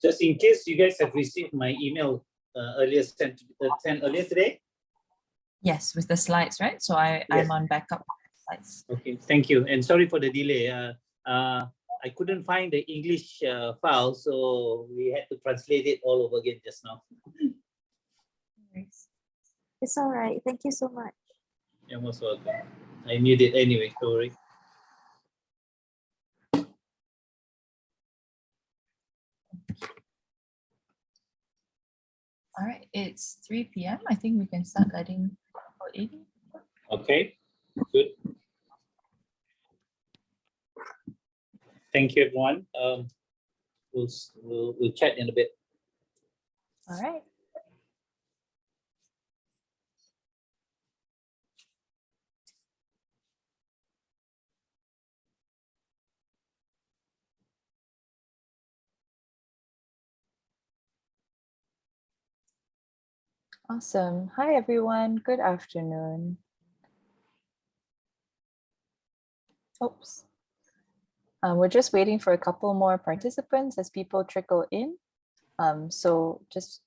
Just in case you guys have received my email earlier sent earlier today. Yes, with the slides, right? So I'm on backup slides. Okay, thank you. And sorry for the delay. I couldn't find the English file, so we had to translate it all over again just now. It's all right. Thank you so much. You're most welcome. I need it anyway, sorry. All right, it's 3 p.m. I think we can start letting people in. Okay, good. Thank you, everyone. We'll chat in a bit. All right. Awesome. Hi, everyone. Good afternoon. Oops. We're just waiting for a couple more participants as people trickle in. So just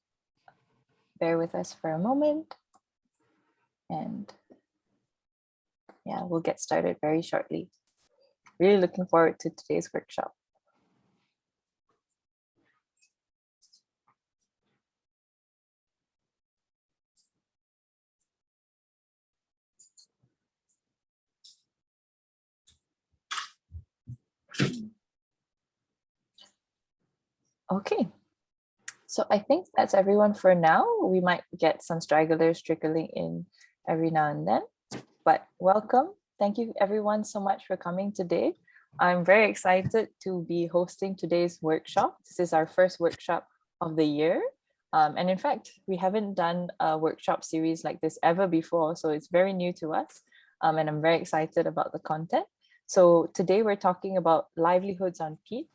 bear with us for a moment. And yeah, we'll get started very shortly. Really looking forward to today's workshop. Okay, so I think that's everyone for now. We might get some stragglers trickling in every now and then, but welcome. Thank you everyone so much for coming today. I'm very excited to be hosting today's workshop. This is our first workshop of the year. And in fact, we haven't done a workshop series like this ever before, so it's very new to us. And I'm very excited about the content. So today we're talking about livelihoods on Peat.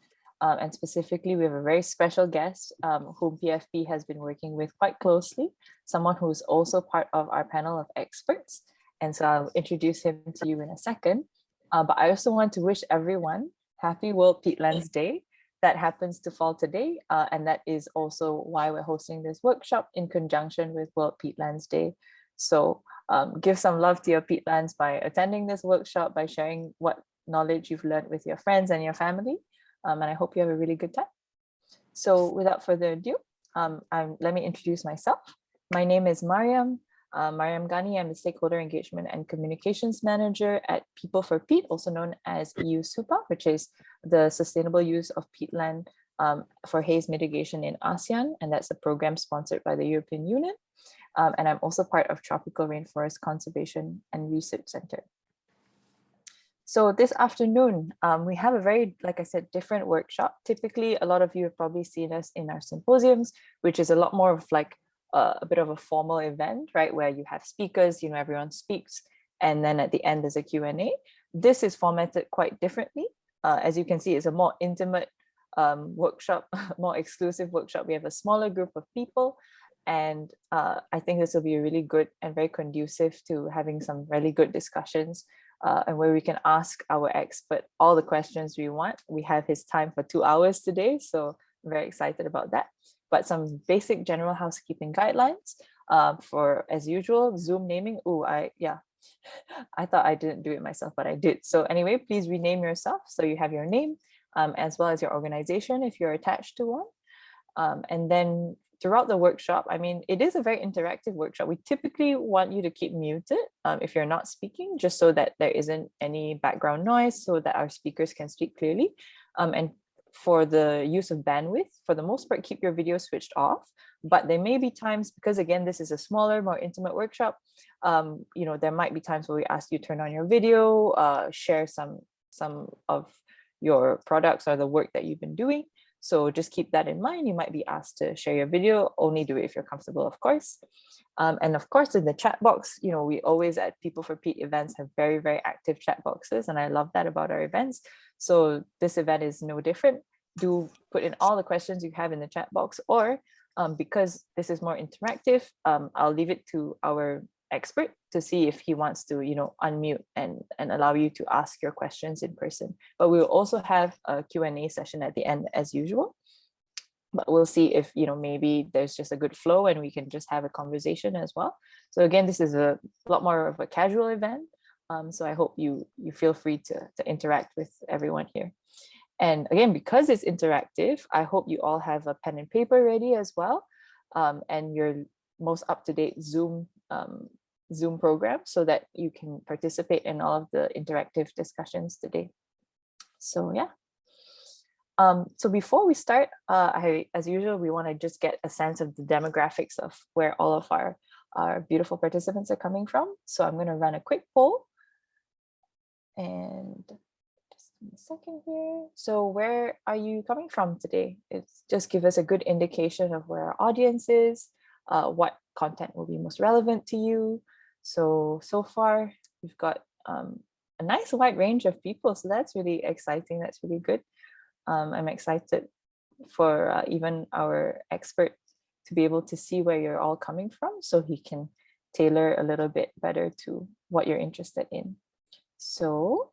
And specifically, we have a very special guest whom PFP has been working with quite closely, someone who's also part of our panel of experts. And so I'll introduce him to you in a second. But I also want to wish everyone happy World Peatlands Day. That happens to fall today. And that is also why we're hosting this workshop in conjunction with World Peatlands Day. So give some love to your peatlands by attending this workshop, by sharing what knowledge you've learned with your friends and your family. And I hope you have a really good time. So without further ado, let me introduce myself. My name is Mariam Ghani. I'm the Stakeholder Engagement and Communications Manager at People for Peat, also known as EU SUPA, which is the Sustainable Use of Peatland for Haze Mitigation in ASEAN. And that's a program sponsored by the European Union. And I'm also part of Tropical Rainforest Conservation and Research Center. So this afternoon, we have a very, like I said, different workshop. Typically, a lot of you have probably seen us in our symposiums, which is a lot more of like a bit of a formal event, right? Where you have speakers, everyone speaks, and then at the end there's a Q&A. This is formatted quite differently. As you can see, it's a more intimate workshop, more exclusive workshop. We have a smaller group of people. And I think this will be really good and very conducive to having some really good discussions and where we can ask our expert all the questions we want. We have his time for 2 hours today, so I'm very excited about that. But some basic general housekeeping guidelines for, as usual, Zoom naming. I thought I didn't do it myself, but I did. So anyway, please rename yourself so you have your name as well as your organization if you're attached to one. And then throughout the workshop, I mean, it is a very interactive workshop. We typically want you to keep muted if you're not speaking, just so that there isn't any background noise, so that our speakers can speak clearly. And for the use of bandwidth, for the most part, keep your video switched off. But there may be times, because again, this is a smaller, more intimate workshop, there might be times where we ask you to turn on your video, share some of your products or the work that you've been doing. So just keep that in mind. You might be asked to share your video. Only do it if you're comfortable, of course. And of course, in the chat box, we always at People for Peat events have very, very active chat boxes. And I love that about our events. So this event is no different. Do put in all the questions you have in the chat box, or because this is more interactive, I'll leave it to our expert to see if he wants to, unmute and allow you to ask your questions in person. But we'll also have a Q&A session at the end as usual. but we'll see if, maybe there's just a good flow and we can just have a conversation as well. So again, this is a lot more of a casual event. So I hope you feel free to interact with everyone here. And again, because it's interactive, I hope you all have a pen and paper ready as well, and your most up-to-date Zoom program, so that you can participate in all of the interactive discussions today. So yeah. So before we start, as usual, we want to just get a sense of the demographics of where all of our beautiful participants are coming from. So I'm going to run a quick poll. And just a second here. So where are you coming from today? It's just give us a good indication of where our audience is, what content will be most relevant to you. So far, we've got a nice wide range of people. So that's really exciting. That's really good. I'm excited for even our expert to be able to see where you're all coming from, so he can tailor a little bit better to what you're interested in. So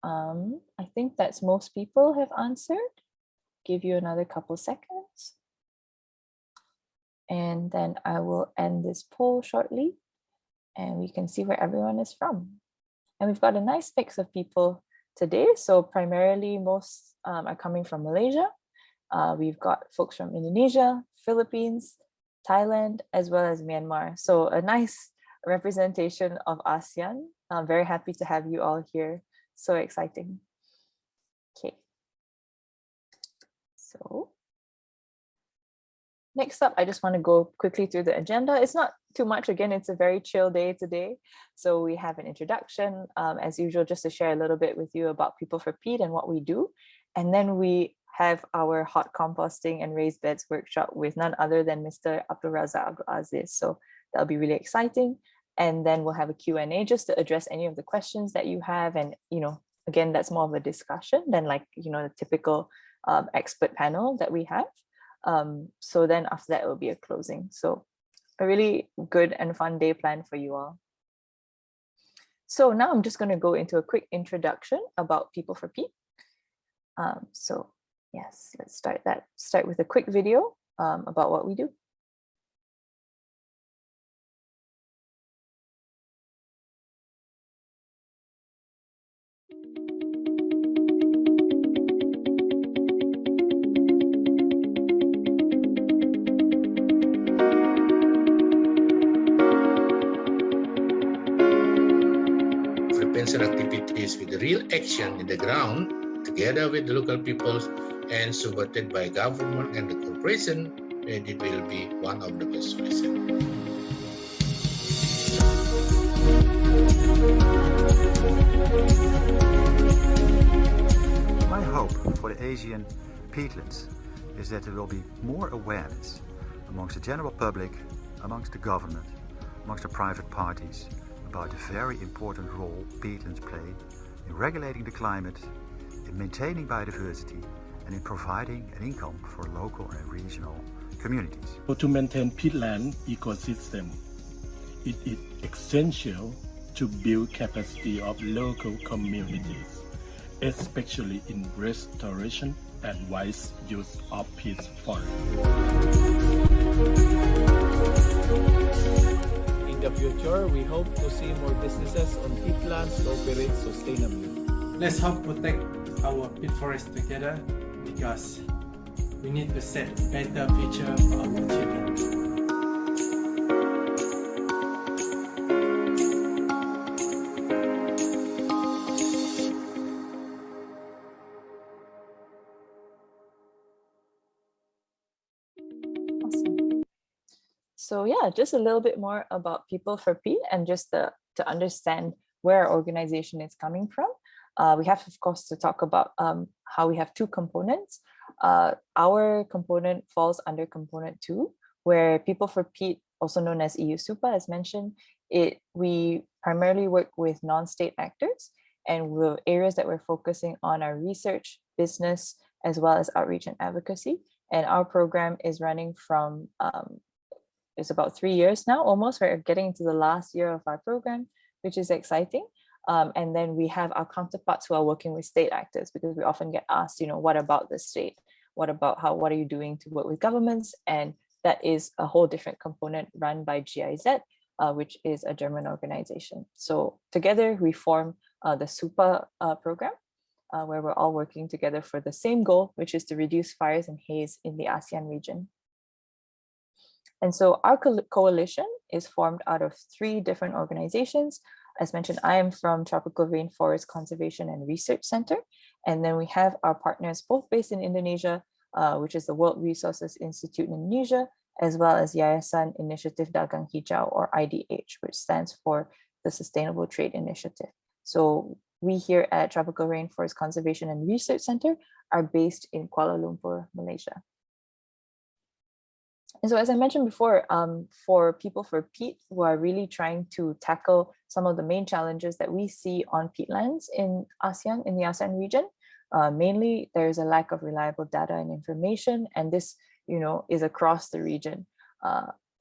I think that's most people have answered. Give you another couple seconds. And then I will end this poll shortly, and we can see where everyone is from. And we've got a nice mix of people today. So primarily most are coming from Malaysia. We've got folks from Indonesia, Philippines, Thailand, as well as Myanmar. So a nice representation of ASEAN. I'm very happy to have you all here. So exciting. Okay. So next up, I just want to go quickly through the agenda. It's not too much. Again, it's a very chill day today. So we have an introduction, as usual, just to share a little bit with you about People for Peat and what we do. And then we have our hot composting and raised beds workshop with none other than Mr. Abdul Razak Abdul Aziz. So that'll be really exciting. And then we'll have a Q&A just to address any of the questions that you have. And, again, that's more of a discussion than like, the typical expert panel that we have. So then after that, it will be a closing. So a really good and fun day planned for you all. So now I'm just going to go into a quick introduction about People for Peat. So yes, let's start with a quick video about what we do. Prevention activities with real action in the ground, together with the local peoples and supported by government and the corporation, and it will be one of the best solutions. My hope for the Asian peatlands is that there will be more awareness amongst the general public, amongst the government, amongst the private parties about the very important role peatlands play in regulating the climate, in maintaining biodiversity, and in providing an income for local and regional communities. So to maintain peatland ecosystem, it is essential to build capacity of local communities, especially in restoration and wise use of peat forest. In the future, we hope to see more businesses on peatlands to operate sustainably. Let's help protect our peat forest together, because we need to set a better future for our children. So yeah, just a little bit more about People for Peat and just to understand where our organization is coming from. We have, of course, to talk about how we have two components. Our component falls under component 2, where People for Peat, also known as EU SUPA, as mentioned, we primarily work with non-state actors, and the areas that we're focusing on are research, business, as well as outreach and advocacy. And our program is running from it's about 3 years now, almost. We're getting into the last year of our program, which is exciting. And then we have our counterparts who are working with state actors, because we often get asked, what about the state? what are you doing to work with governments? And that is a whole different component run by GIZ, which is a German organization. So together we form the SUPA program, where we're all working together for the same goal, which is to reduce fires and haze in the ASEAN region. And so our coalition is formed out of 3 different organizations. As mentioned, I am from Tropical Rainforest Conservation and Research Center. And then we have our partners both based in Indonesia, which is the World Resources Institute in Indonesia, as well as Yayasan Initiative Dagang Hijau, or IDH, which stands for the Sustainable Trade Initiative. So we here at Tropical Rainforest Conservation and Research Center are based in Kuala Lumpur, Malaysia. And so as I mentioned before, for people for Peat who are really trying to tackle some of the main challenges that we see on peatlands in ASEAN, in the ASEAN region, mainly there's a lack of reliable data and information, and this, is across the region.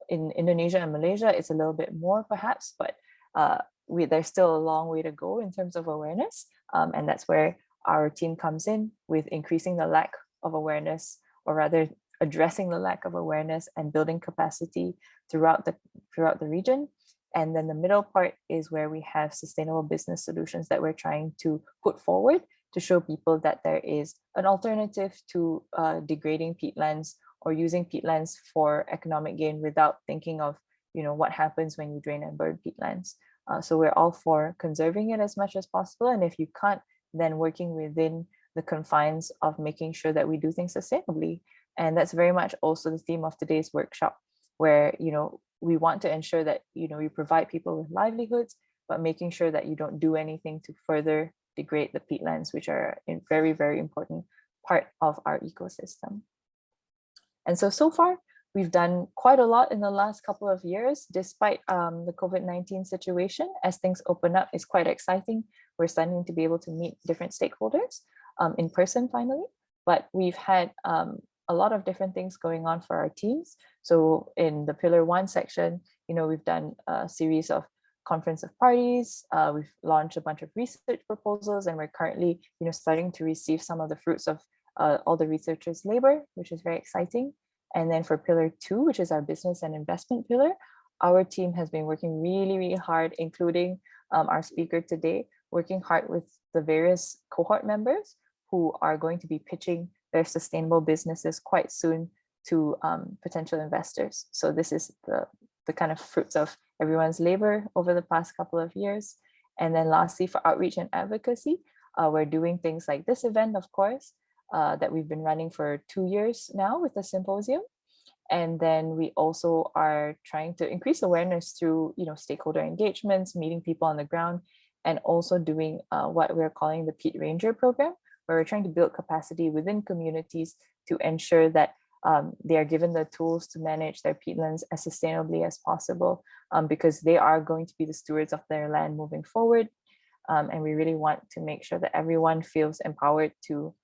In Indonesia and Malaysia, it's a little bit more perhaps, but there's still a long way to go in terms of awareness. And that's where our team comes in with increasing the lack of awareness, or rather addressing the lack of awareness and building capacity throughout the region. And then the middle part is where we have sustainable business solutions that we're trying to put forward to show people that there is an alternative to degrading peatlands or using peatlands for economic gain without thinking of, what happens when you drain and burn peatlands. So we're all for conserving it as much as possible. And if you can't, then working within the confines of making sure that we do things sustainably. And that's very much also the theme of today's workshop, where, we want to ensure that, we provide people with livelihoods, but making sure that you don't do anything to further degrade the peatlands, which are a very, very important part of our ecosystem. And so far, we've done quite a lot in the last couple of years, despite the COVID-19 situation. As things open up, it's quite exciting. We're starting to be able to meet different stakeholders in person finally, but we've had a lot of different things going on for our teams. So in the Pillar 1 section, we've done a series of conference of parties. We've launched a bunch of research proposals, and we're currently, starting to receive some of the fruits of all the researchers' labor, which is very exciting. And then for Pillar 2, which is our business and investment pillar, our team has been working really, really hard, including our speaker today, working hard with the various cohort members who are going to be pitching their sustainable businesses quite soon to potential investors. So this is the kind of fruits of everyone's labor over the past couple of years. And then lastly, for outreach and advocacy, we're doing things like this event, of course, that we've been running for 2 years now with the symposium. And then we also are trying to increase awareness through, stakeholder engagements, meeting people on the ground, and also doing what we're calling the Peat Ranger program, where we're trying to build capacity within communities to ensure that they are given the tools to manage their peatlands as sustainably as possible, because they are going to be the stewards of their land moving forward. And we really want to make sure that everyone feels empowered to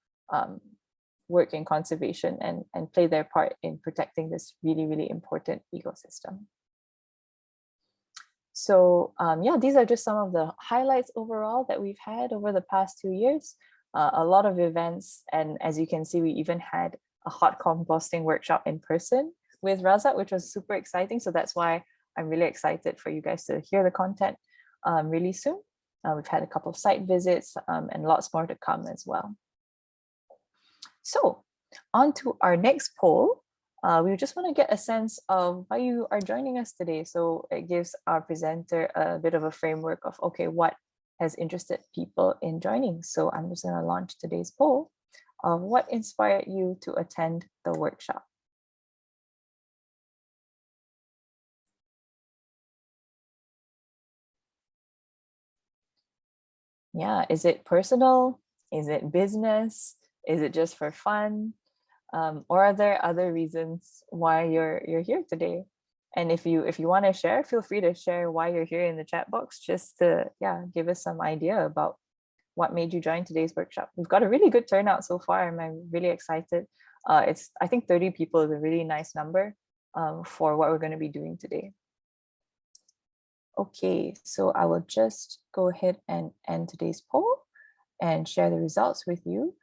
work in conservation and play their part in protecting this really, really important ecosystem. So these are just some of the highlights overall that we've had over the past 2 years. A lot of events, and as you can see, we even had a hot composting workshop in person with Razak, which was super exciting. So that's why I'm really excited for you guys to hear the content really soon. We've had a couple of site visits and lots more to come as well. So on to our next poll. We just want to get a sense of why you are joining us today. So it gives our presenter a bit of a framework of, okay, what has interested people in joining. So I'm just going to launch today's poll of what inspired you to attend the workshop. Yeah, is it personal? Is it business? Is it just for fun? Or are there other reasons why you're here today? And if you want to share, feel free to share why you're here in the chat box, just to give us some idea about what made you join today's workshop. We've got a really good turnout so far, and I'm really excited. I think 30 people is a really nice number for what we're going to be doing today. Okay, so I will just go ahead and end today's poll and share the results with you.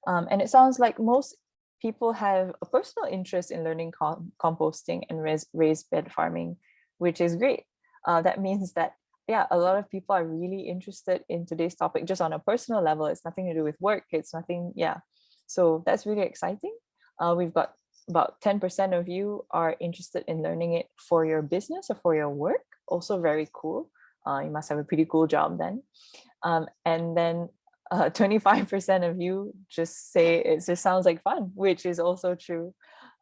And it sounds like most people have a personal interest in learning composting and raised bed farming, which is great. That means that, yeah, a lot of people are really interested in today's topic just on a personal level. It's nothing to do with work. It's nothing, yeah. So that's really exciting. We've got about 10% of you are interested in learning it for your business or for your work. Also very cool. You must have a pretty cool job then. And then 25% of you just say it just sounds like fun, which is also true.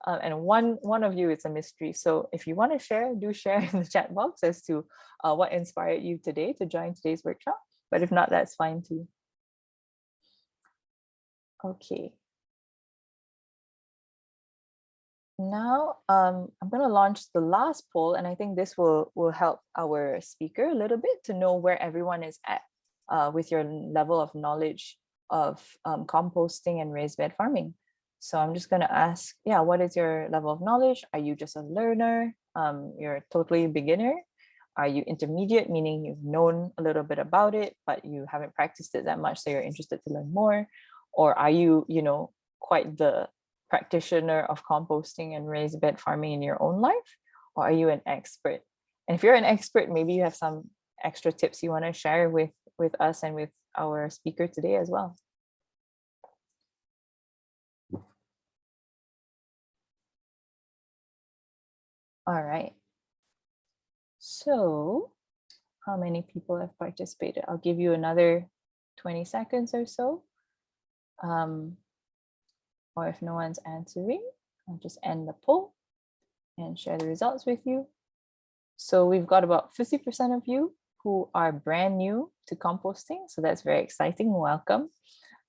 And one of you, it's a mystery. So if you want to share, do share in the chat box as to what inspired you today to join today's workshop. But if not, that's fine too. Okay. Now, I'm going to launch the last poll, and I think this will help our speaker a little bit to know where everyone is at with your level of knowledge of composting and raised bed farming. So I'm just going to ask, yeah, what is your level of knowledge? Are you just a learner? You're totally beginner? Are you intermediate, meaning you've known a little bit about it, but you haven't practiced it that much, so you're interested to learn more? Or are you, quite the practitioner of composting and raised bed farming in your own life? Or are you an expert? And if you're an expert, maybe you have some extra tips you want to share with us and with our speaker today as well. All right. So how many people have participated? I'll give you another 20 seconds or so. Or if no one's answering, I'll just end the poll and share the results with you. So we've got about 50% of you who are brand new to composting. So that's very exciting. Welcome.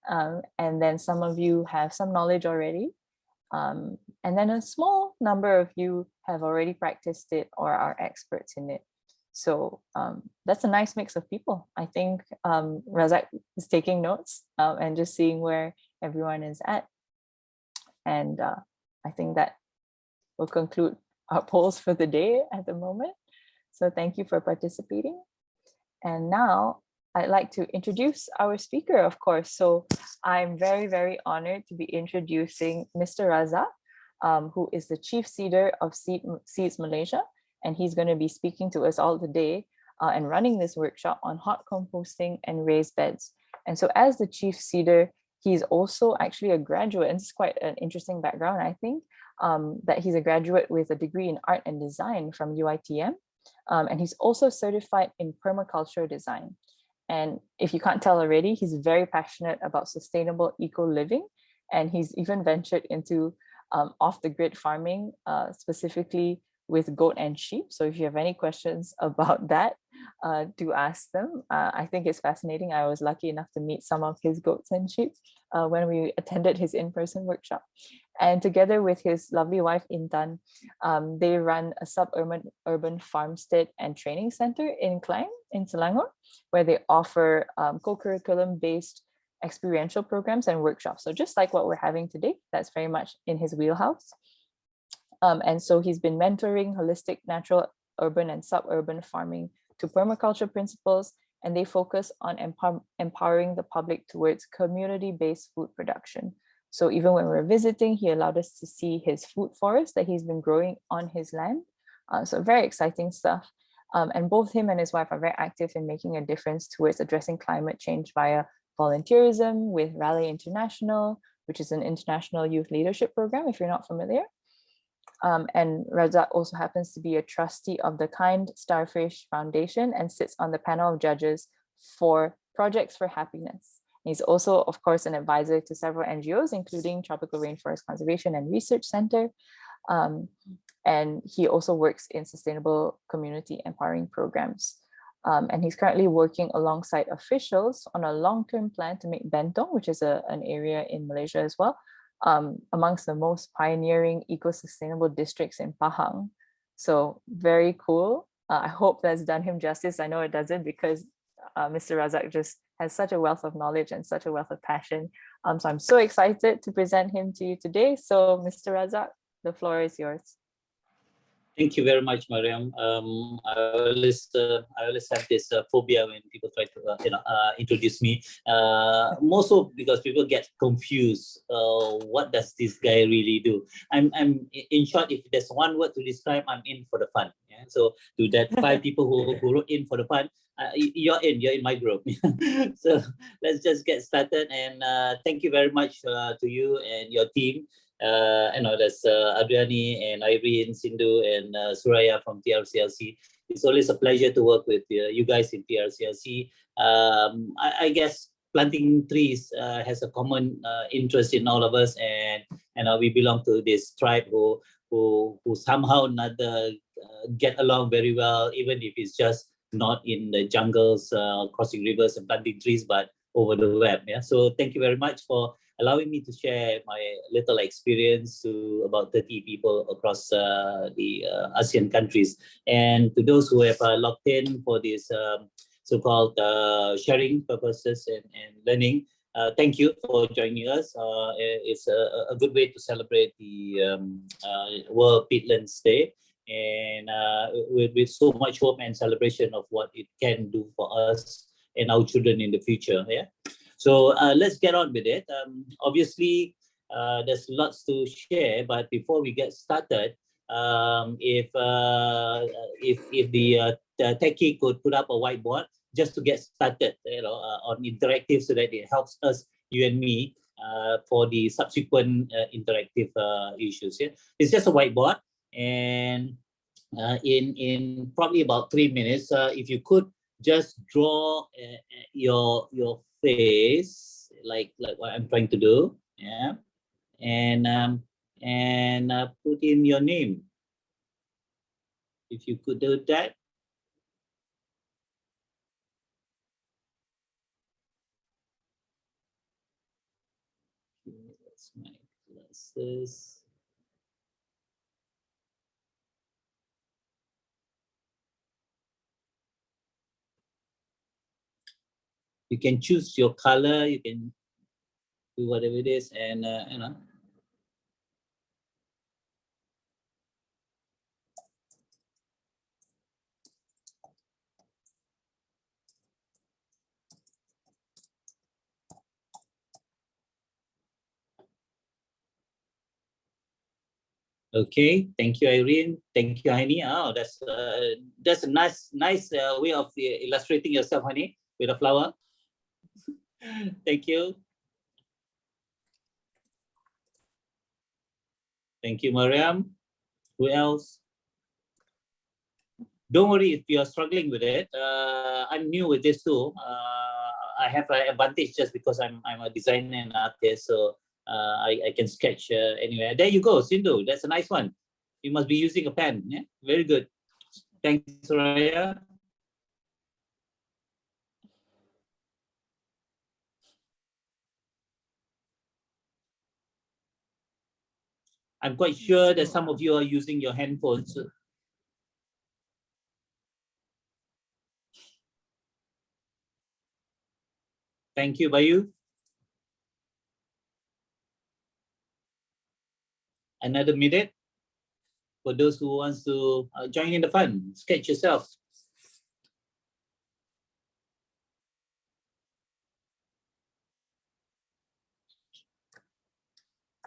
And then some of you have some knowledge already. And then a small number of you have already practiced it or are experts in it. So that's a nice mix of people. I think Razak is taking notes and just seeing where everyone is at. And I think that will conclude our polls for the day at the moment. So thank you for participating. And now I'd like to introduce our speaker, of course. So I'm very, very honored to be introducing Mr. Razak, who is the Chief Seeder of Seeds Malaysia. And he's going to be speaking to us all today and running this workshop on hot composting and raised beds. And so as the Chief Seeder, he's also actually a graduate, and it's quite an interesting background, I think, that he's a graduate with a degree in art and design from UiTM. And he's also certified in permaculture design. And if you can't tell already, he's very passionate about sustainable eco-living. And he's even ventured into off-the-grid farming, specifically with goat and sheep. So if you have any questions about that, do ask them. I think it's fascinating. I was lucky enough to meet some of his goats and sheep when we attended his in-person workshop. And together with his lovely wife, Intan, they run a urban farmstead and training center in Klang, in Selangor, where they offer co-curriculum based experiential programs and workshops. So just like what we're having today, that's very much in his wheelhouse. And so he's been mentoring holistic, natural, urban and suburban farming to permaculture principles, and they focus on empowering the public towards community-based food production. So even when we're visiting, he allowed us to see his food forest that he's been growing on his land. So very exciting stuff. And both him and his wife are very active in making a difference towards addressing climate change via volunteerism with Rally International, which is an international youth leadership program, if you're not familiar. And Razak also happens to be a trustee of the Kind Starfish Foundation and sits on the panel of judges for Projects for Happiness. He's also, of course, an advisor to several NGOs, including Tropical Rainforest Conservation and Research Center. And he also works in sustainable community empowering programs. And he's currently working alongside officials on a long-term plan to make Bentong, which is an area in Malaysia as well, amongst the most pioneering eco-sustainable districts in Pahang. So very cool. I hope that's done him justice. I know it doesn't, because Mr. Razak just has such a wealth of knowledge and such a wealth of passion. So I'm so excited to present him to you today. So Mr. Razak, the floor is yours. Thank you very much, Mariam. I always have this phobia when people try to introduce me. Most of because people get confused. What does this guy really do? I'm in short. If there's one word to describe, I'm in for the fun. Yeah? So to that 5 people who wrote in for the fun, you're in my group. So let's just get started. And thank you very much to you and your team. There's Adriani and Irene, Sindhu, and Suraya from TRCLC. It's always a pleasure to work with you guys in TRCLC. I guess planting trees has a common interest in all of us, and we belong to this tribe who somehow another get along very well, even if it's just not in the jungles, crossing rivers and planting trees, but over the web. Yeah. So thank you very much for allowing me to share my little experience to about 30 people across the ASEAN countries. And to those who have logged in for this so-called sharing purposes and learning, thank you for joining us. It's a good way to celebrate the World Peatlands Day, and with so much hope and celebration of what it can do for us and our children in the future. Yeah. So let's get on with it. Obviously, there's lots to share, but before we get started, if the techie could put up a whiteboard just to get started, on interactive, so that it helps us, you and me, for the subsequent interactive issues. Yeah, it's just a whiteboard, and in probably about 3 minutes, if you could just draw your face like what I'm trying to do, yeah, and put in your name. If you could do that. That's my glasses. You can choose your color, you can do whatever it is, and okay, thank you, Irene. Thank you, Hani. Oh, that's a nice way of illustrating yourself, Hani, with a flower. Thank you. Thank you, Mariam. Who else? Don't worry if you're struggling with it. I'm new with this too. I have an advantage just because I'm a designer and artist, so I can sketch anywhere. There you go, Sindhu. That's a nice one. You must be using a pen. Yeah, very good. Thanks, Raya. I'm quite sure that some of you are using your handphones. Thank you, Bayu. Another minute for those who wants to join in the fun. Sketch yourself.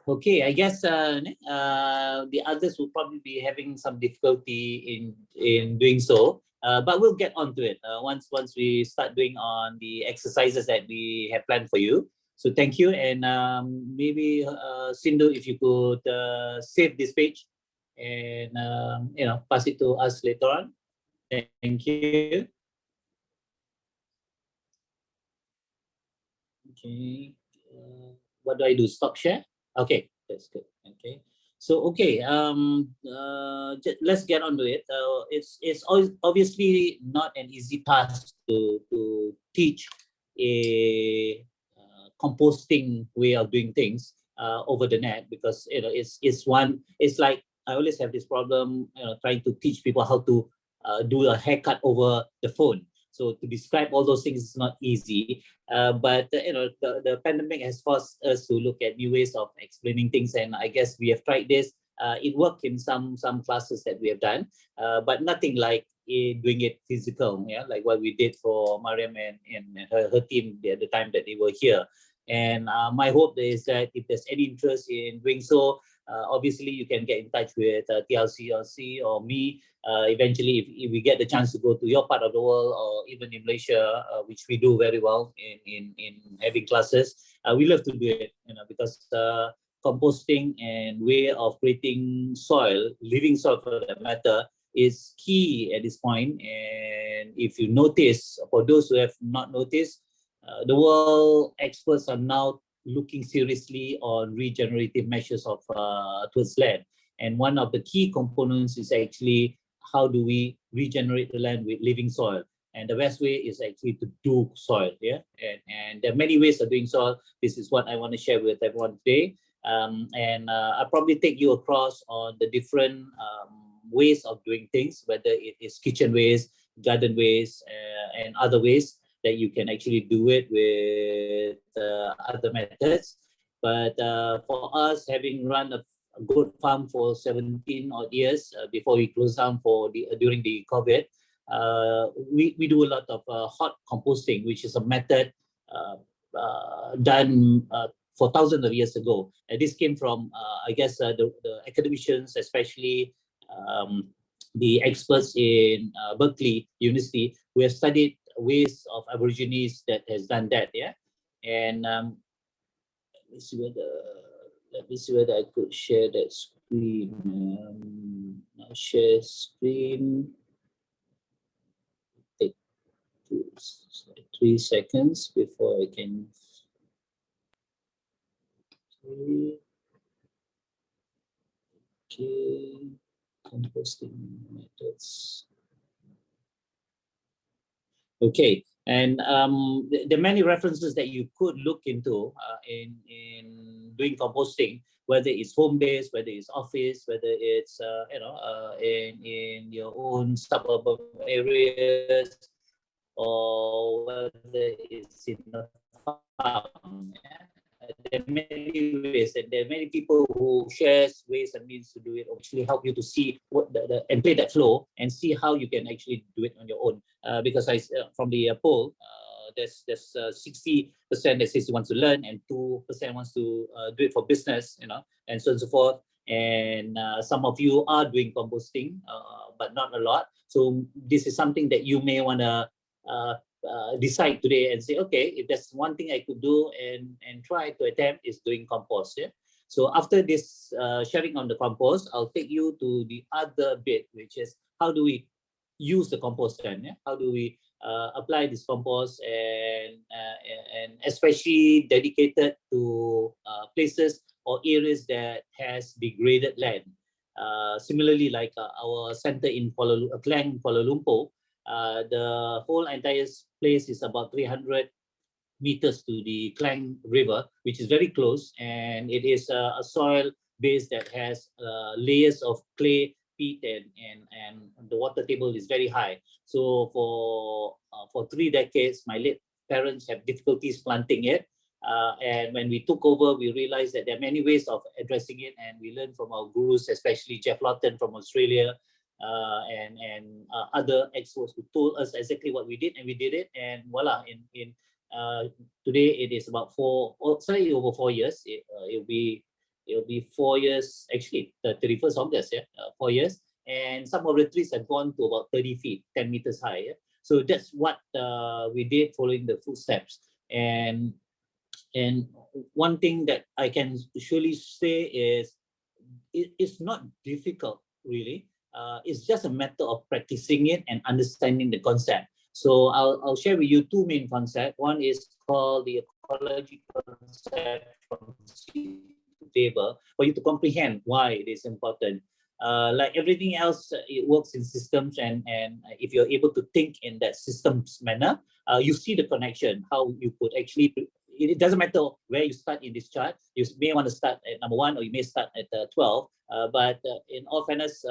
Okay, I guess the others will probably be having some difficulty in doing so, but we'll get onto it once we start doing on the exercises that we have planned for you. So thank you, and maybe Sindhu, if you could save this page and pass it to us later on. Thank you. Okay, what do I do? Stop share. Okay, that's good. Okay, so okay, let's get on to it. It's obviously not an easy task to teach a composting way of doing things over the net, because it's like I always have this problem, trying to teach people how to do a haircut over the phone. So to describe all those things is not easy, but the pandemic has forced us to look at new ways of explaining things, and I guess we have tried this. It worked in some classes that we have done, but nothing like doing it physical, yeah, like what we did for Mariam and her team at the time that they were here. And my hope is that if there's any interest in doing so, obviously you can get in touch with TLCLC or me. Eventually, if we get the chance to go to your part of the world or even in Malaysia, which we do very well in having classes, we love to do it, because composting and way of creating soil, living soil for that matter, is key at this point. And if you notice, for those who have not noticed, the world experts are now looking seriously on regenerative measures of towards land. And one of the key components is actually how do we regenerate the land with living soil. And the best way is actually to do soil, yeah. And there are many ways of doing soil. This is what I want to share with everyone today. I'll probably take you across on the different ways of doing things, whether it is kitchen ways, garden ways, and other ways that you can actually do it with other methods. But for us, having run a good farm for 17 odd years before we closed down during the COVID, we do a lot of hot composting, which is a method done for thousands of years ago. And this came from, I guess, the academicians, especially the experts in Berkeley University, who have studied ways of Aborigines that has done that, yeah. And let me see whether I could share that screen. Now share screen. Take 3 seconds before I can. Okay, composting methods. Okay, and there are many references that you could look into in doing composting, whether it's home-based, whether it's office, whether it's in your own suburban areas, or whether it's in a farm. Yeah? There are many ways, and there are many people who share ways and means to do it, actually help you to see what and play that flow and see how you can actually do it on your own. Because from the poll, there's 60% that says he wants to learn, and 2% wants to do it for business, and so on and so forth. And some of you are doing composting, but not a lot. So this is something that you may want to decide today and say, okay, if there's one thing I could do and try to attempt is doing compost. Yeah. So after this sharing on the compost, I'll take you to the other bit, which is how do we use the compost then? Yeah? How do we apply this compost and especially dedicated to places or areas that has degraded land. Similarly, like our center in Klang, Kuala Lumpur, the whole entire place is about 300 meters to the Klang River, which is very close, and it is a soil base that has layers of clay, peat, and the water table is very high. So for 3 decades, my late parents have difficulties planting it. And when we took over, we realized that there are many ways of addressing it, and we learned from our gurus, especially Jeff Lawton from Australia, and other experts who told us exactly what we did, and we did it, and voila! Today it is about slightly over 4 years. It'll be 4 years, actually, the 31st August, yeah, 4 years, and some of the trees have gone to about 30 feet, 10 meters high. Yeah? So that's what we did, following the footsteps. And one thing that I can surely say is it's not difficult, really. It's just a matter of practicing it and understanding the concept. So I'll share with you 2 main concepts. One is called the ecology concept from sea to table, for you to comprehend why it is important. Like everything else, it works in systems, and if you're able to think in that systems manner, you see the connection, how you could actually, it doesn't matter where you start in this chart. You may want to start at number 1, or you may start at 12. But in all fairness,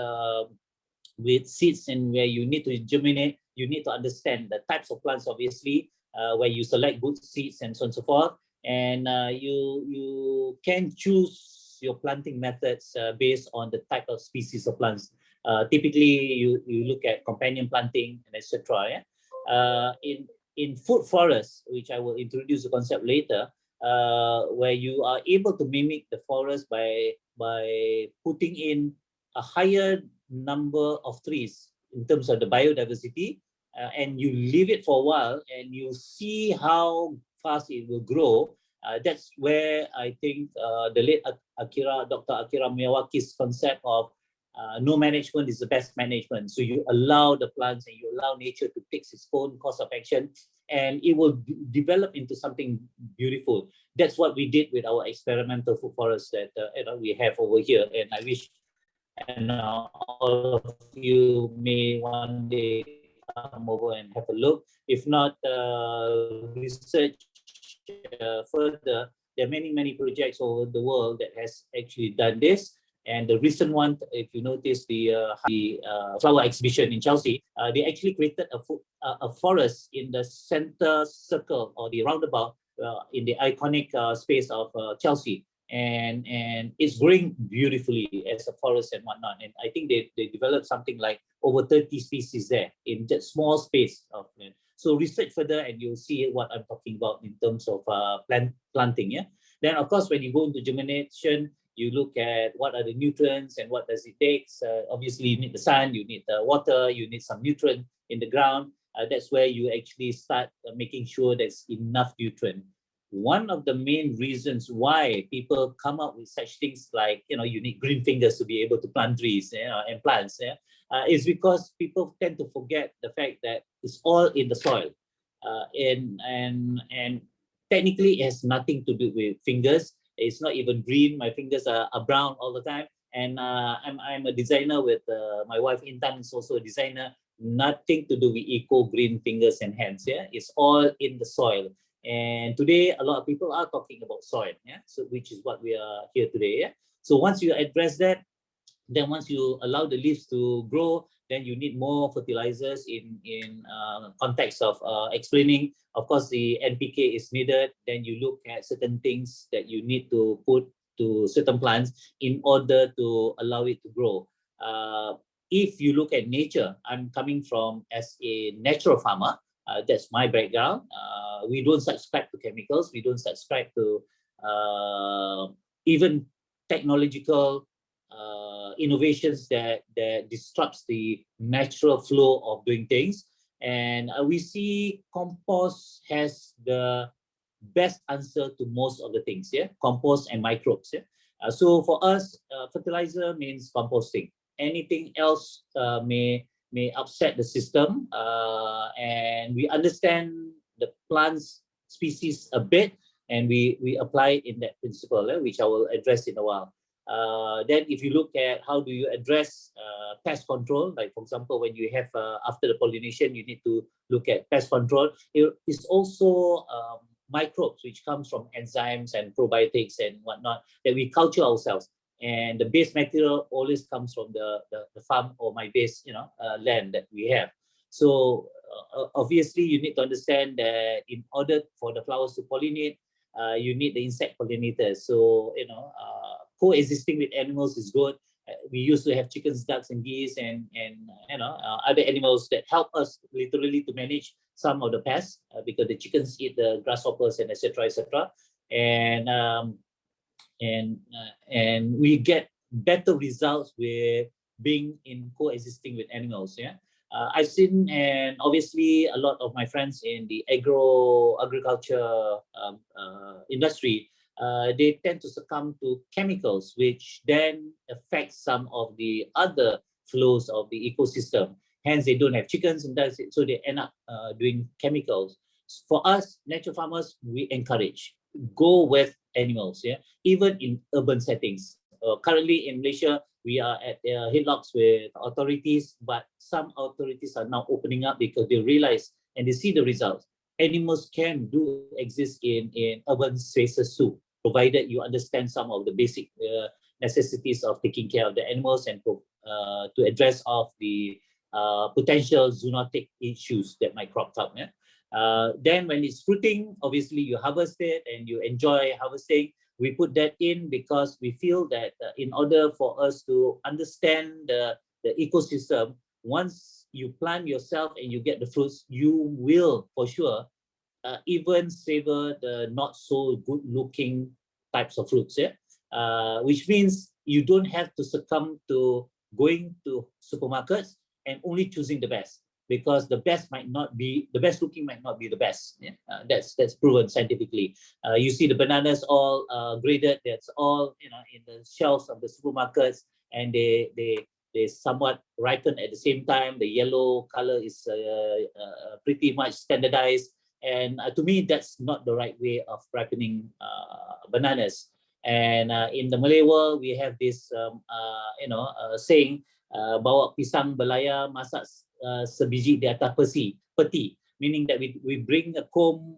with seeds and where you need to germinate, you need to understand the types of plants, obviously, where you select good seeds and so on and so forth. And you can choose your planting methods based on the type of species of plants. Typically, you look at companion planting and etc. Yeah? In food forests, which I will introduce the concept later, where you are able to mimic the forest by putting in a higher number of trees in terms of the biodiversity, and you leave it for a while and you see how fast it will grow. That's where I think the late Dr. Akira Miyawaki's concept of no management is the best management. So you allow the plants and you allow nature to take its own course of action, and it will develop into something beautiful. That's what we did with our experimental food forest that we have over here. And I wish all of you may one day come over and have a look. If not, research further. There are many projects over the world that has actually done this. And the recent one, if you notice the flower exhibition in Chelsea, they actually created a forest in the center circle or the roundabout in the iconic space of Chelsea. And it's growing beautifully as a forest and whatnot. And I think they developed something like over 30 species there in just small space of land. So research further and you'll see what I'm talking about in terms of planting. Yeah. Then of course, when you go into germination, you look at what are the nutrients and what does it take. Obviously, you need the sun, you need the water, you need some nutrient in the ground. That's where you actually start making sure there's enough nutrient. One of the main reasons why people come up with such things like, you need green fingers to be able to plant trees and plants, is because people tend to forget the fact that it's all in the soil. And technically it has nothing to do with fingers. It's not even green. My fingers are brown all the time. And I'm a designer with my wife Intan is also a designer. Nothing to do with eco green fingers and hands. Yeah, it's all in the soil. And today a lot of people are talking about soil. Yeah, so which is what we are here today. Yeah. So once you address that, then once you allow the leaves to grow, then you need more fertilizers in context of explaining. Of course, the NPK is needed. Then you look at certain things that you need to put to certain plants in order to allow it to grow. If you look at nature, I'm coming from as a natural farmer. That's my background. We don't subscribe to chemicals. We don't subscribe to even technological innovations that disrupts the natural flow of doing things. And we see compost has the best answer to most of the things. Yeah, compost and microbes. Yeah. So for us, fertilizer means composting. Anything else may upset the system, and we understand the plants species a bit, and we apply it in that principle, which I will address in a while. Then if you look at how do you address pest control, like for example, when you have after the pollination, you need to look at pest control. It's also microbes, which comes from enzymes and probiotics and whatnot that we culture ourselves. And the base material always comes from the farm or my base, land that we have. So obviously, you need to understand that in order for the flowers to pollinate, you need the insect pollinators. So coexisting with animals is good. We used to have chickens, ducks, and geese, and other animals that help us literally to manage some of the pests because the chickens eat the grasshoppers and etc. And we get better results with being in coexisting with animals. Yeah, I've seen, and obviously a lot of my friends in the agriculture industry, they tend to succumb to chemicals, which then affects some of the other flows of the ecosystem. Hence, they don't have chickens and that's it. So they end up doing chemicals. For us, natural farmers, we encourage go with animals. Yeah, even in urban settings. Currently in Malaysia, we are at headlocks with authorities, but some authorities are now opening up because they realize and they see the results. Animals can exist in urban spaces too, provided you understand some of the basic necessities of taking care of the animals and to address of the potential zoonotic issues that might crop up. Yeah? Then when it's fruiting, obviously you harvest it and you enjoy harvesting. We put that in because we feel that in order for us to understand the ecosystem, once you plant yourself and you get the fruits, you will for sure even savor the not so good looking types of fruits, which means you don't have to succumb to going to supermarkets and only choosing the best, because the best looking might not be the best. That's proven scientifically. You see the bananas all graded, that's all in the shelves of the supermarkets, and they somewhat ripen at the same time. The yellow color is pretty much standardized, and to me that's not the right way of ripening bananas. And in the Malay world, we have this saying, bawa pisang belaya masak sebiji di atas peti, meaning that we bring a comb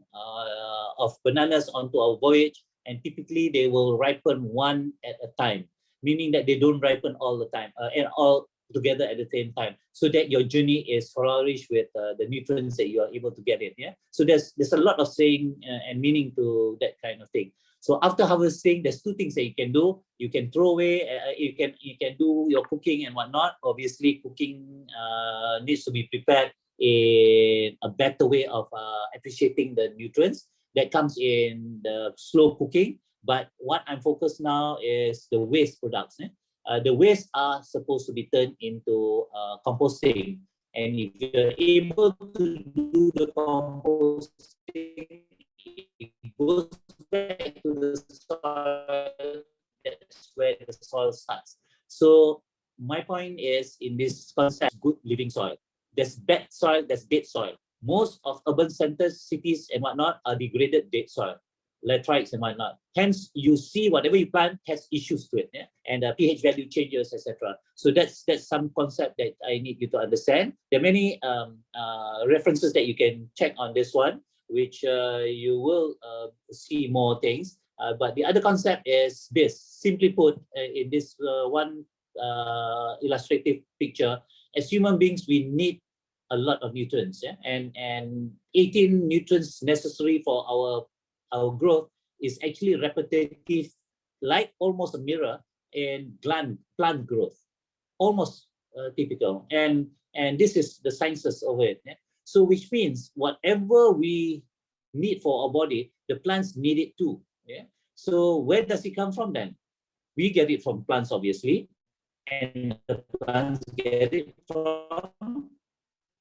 of bananas onto our voyage, and typically they will ripen one at a time, meaning that they don't ripen all the time and all together at the same time, so that your journey is flourished with the nutrients that you are able to get in. So there's a lot of saying and meaning to that kind of thing. So after harvesting, there's two things that you can do. You can throw away, you can do your cooking and whatnot. Obviously, cooking needs to be prepared in a better way of appreciating the nutrients that comes in the slow cooking. But what I'm focused now is the waste products. The waste are supposed to be turned into composting, and if you're able to do the composting, it goes back to the soil. That's where the soil starts. So my point is, in this concept, good living soil. There's bad soil, there's dead soil. Most of urban centers, cities and whatnot are degraded dead soil, laterites and whatnot. Hence, you see whatever you plant has issues to it, and pH value changes, etc. So that's some concept that I need you to understand. There are many references that you can check on this one, which you will see more things. But the other concept is this. Simply put, in this one illustrative picture, as human beings, we need a lot of nutrients, and 18 nutrients necessary for our growth is actually repetitive, like almost a mirror in plant growth, almost typical. And this is the sciences of it. So which means whatever we need for our body, the plants need it too. So where does it come from then? We get it from plants, obviously, and the plants get it from